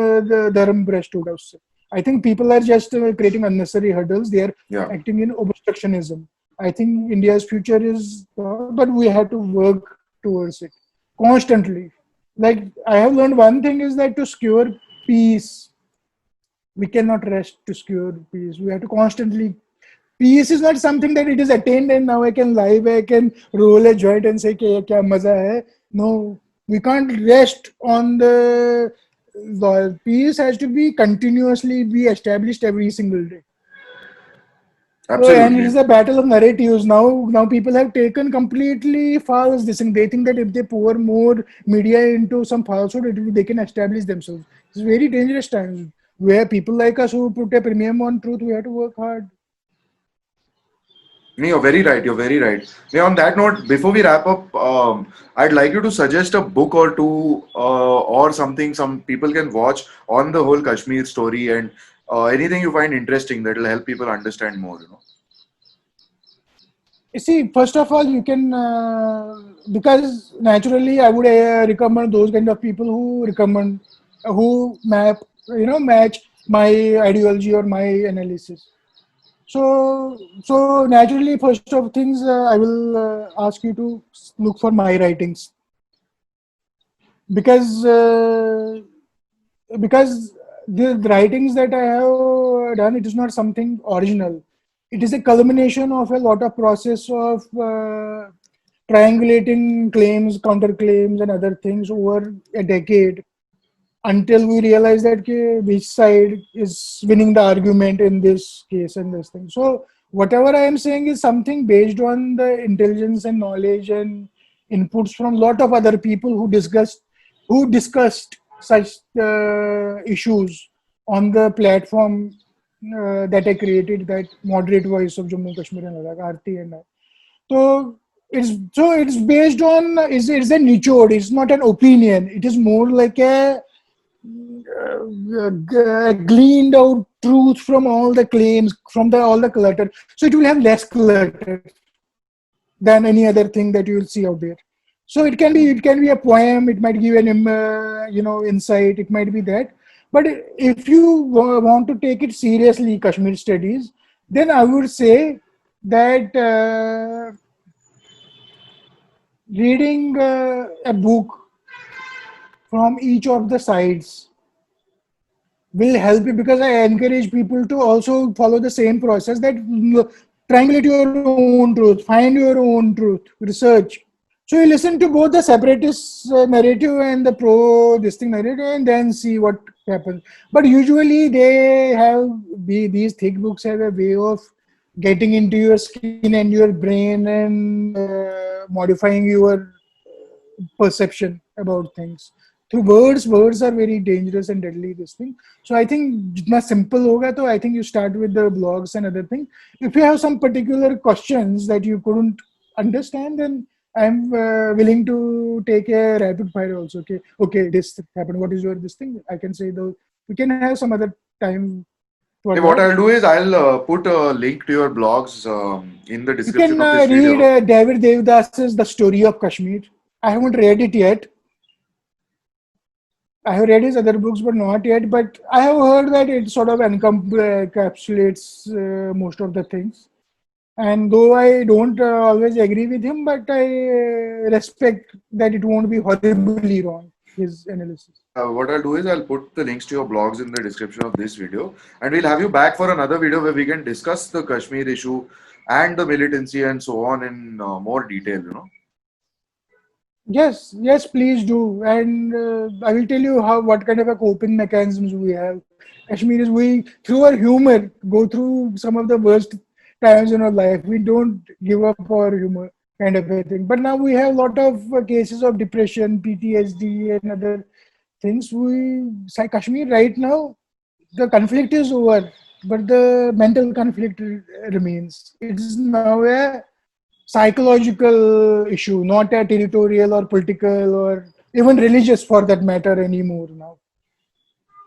Speaker 2: धर्म भ्रष्ट होगा उससे I think people are just creating unnecessary hurdles. They are
Speaker 1: Yeah.
Speaker 2: acting in obstructionism. I think India's future is, but we have to work towards it constantly. Like I have learned one thing is that to secure peace, we cannot rest to secure peace. We have to constantly. Peace is not something that it is attained and now I can lie back and roll a joint and say, kya maza hai. No, we can't rest on the peace has to be continuously be established every single day. So, and it
Speaker 1: Absolutely.
Speaker 2: is a battle of narratives. Now people have taken completely false this thing. They think that if they pour more media into some falsehood, they can establish themselves. It's very dangerous times where people like us who put a premium on truth, we have to work hard.
Speaker 1: No, you're very right. You're very right. Yeah, on that note, before we wrap up, I'd like you to suggest a book or two, or something some people can watch on the whole Kashmir story, and anything you find interesting that will help people understand more. You know.
Speaker 2: You see, first of all, you can because naturally, I would recommend those kind of people who recommend who match my ideology or my analysis. So naturally, first of things, I will ask you to look for my writings because because the writings that I have done, it is not something original. It is a culmination of a lot of process of triangulating claims, counterclaims, and other things over a decade until we realize that which side is winning the argument in this case and this thing. So whatever I am saying is something based on the intelligence and knowledge and inputs from a lot of other people who discussed such issues on the platform that I created, that moderate voice of Jammu Kashmir and Ladakh, Aarti and I. So it's based on it's a nichod. It's not an opinion. It is more like a gleaned out truth from all the claims, from the all the clutter. So it will have less clutter than any other thing that you will see out there. So it can be a poem. It might give an insight. It might be that. But if you want to take it seriously, Kashmir studies, then I would say that reading a book from each of the sides will help you, because I encourage people to also follow the same process, that triangulate your own truth, find your own truth, research. So you listen to both the separatist narrative and the pro this thing narrative, and then see what happens. But usually these thick books have a way of getting into your skin and your brain and modifying your perception about things through words. Words are very dangerous and deadly, this thing. So I think jitna simple hoga, to I think you start with the blogs and other thing. If you have some particular questions that you couldn't understand, then I'm willing to take a rapid fire also. Okay, this happened, what is your this thing, I can say. Though we can have some other time for
Speaker 1: Hey, what
Speaker 2: that.
Speaker 1: I'll do is I'll put a link to your blogs in the
Speaker 2: You
Speaker 1: description
Speaker 2: can
Speaker 1: of this
Speaker 2: read
Speaker 1: video.
Speaker 2: David Devdas's The Story of Kashmir. I haven't read it yet. I have read his other books, but not yet. But I have heard that it sort of encapsulates most of the things. And though I don't always agree with him, but I respect that it won't be horribly wrong, his analysis.
Speaker 1: What I'll do is I'll put the links to your blogs in the description of this video, and we'll have you back for another video where we can discuss the Kashmir issue and the militancy and so on in more detail. You know.
Speaker 2: Yes, yes, please do. And I will tell you what kind of a coping mechanisms we have. Kashmir is we through our humor go through some of the worst times in our life. We don't give up our humor kind of a thing. But now we have a lot of cases of depression, PTSD, and other things. Kashmir right now, the conflict is over, but the mental conflict remains. It is now a psychological issue, not a territorial or political or even religious for that matter anymore now.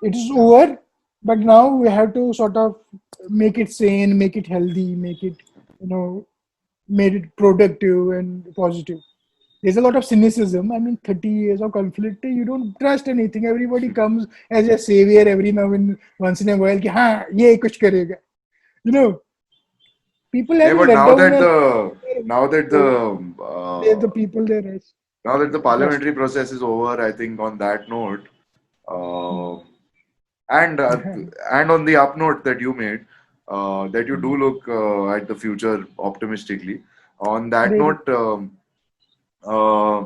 Speaker 2: It is over, but now we have to sort of make it sane, make it healthy, make it, make it productive and positive. there's a lot of cynicism. I mean, 30 years of conflict, you don't trust anything. Everybody comes as a savior every now and once in a while. Ki, हाँ, ये कुछ करेगा. You know, people have
Speaker 1: Yeah,
Speaker 2: been
Speaker 1: but
Speaker 2: let
Speaker 1: now
Speaker 2: down
Speaker 1: that
Speaker 2: and
Speaker 1: now that
Speaker 2: the people there.
Speaker 1: now that the
Speaker 2: Trust.
Speaker 1: parliamentary process is over, I think on that note, and and on the up note that you made, that you do look at the future optimistically. On that
Speaker 2: Really.
Speaker 1: note, uh,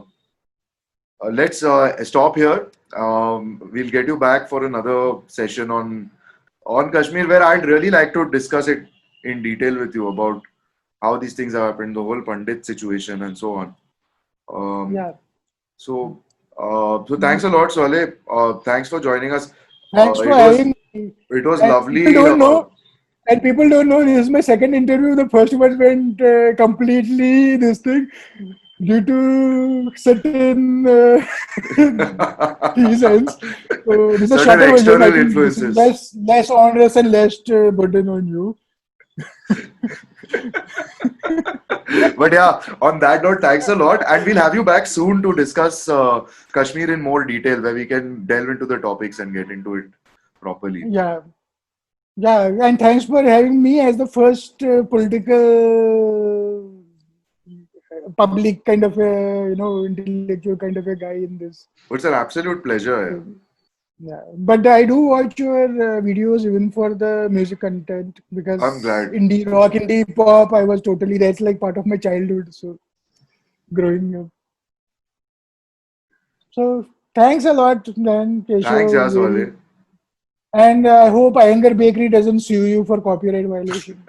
Speaker 1: let's stop here. We'll get you back for another session on Kashmir, where I'd really like to discuss it in detail with you about how these things have happened, the whole Pandit situation, and so on. Um,
Speaker 2: Yeah.
Speaker 1: so thanks a lot, Swale. Thanks for joining us.
Speaker 2: Thanks for
Speaker 1: It was
Speaker 2: having me.
Speaker 1: it was
Speaker 2: And people
Speaker 1: lovely.
Speaker 2: don't know. And people don't know this is my second interview. The first one went completely this thing due to certain reasons. So this is a
Speaker 1: Certain
Speaker 2: shorter version. I
Speaker 1: external
Speaker 2: think this is
Speaker 1: influences.
Speaker 2: less onerous and less burden on you.
Speaker 1: But yeah, on that note, thanks a lot, and we'll have you back soon to discuss Kashmir in more detail, where we can delve into the topics and get into it properly.
Speaker 2: Yeah, yeah, and thanks for having me as the first political public kind of a intellectual kind of a guy in this.
Speaker 1: It's an absolute pleasure.
Speaker 2: Yeah, but I do watch your videos even for the music content
Speaker 1: I'm
Speaker 2: because
Speaker 1: glad.
Speaker 2: indie rock, indie pop, I was totally that's like part of my childhood. So growing up. So thanks a lot, man,
Speaker 1: Thanks,
Speaker 2: Keshav. Really,
Speaker 1: Yaswale.
Speaker 2: and I hope Iyengar Bakery doesn't sue you for copyright violation.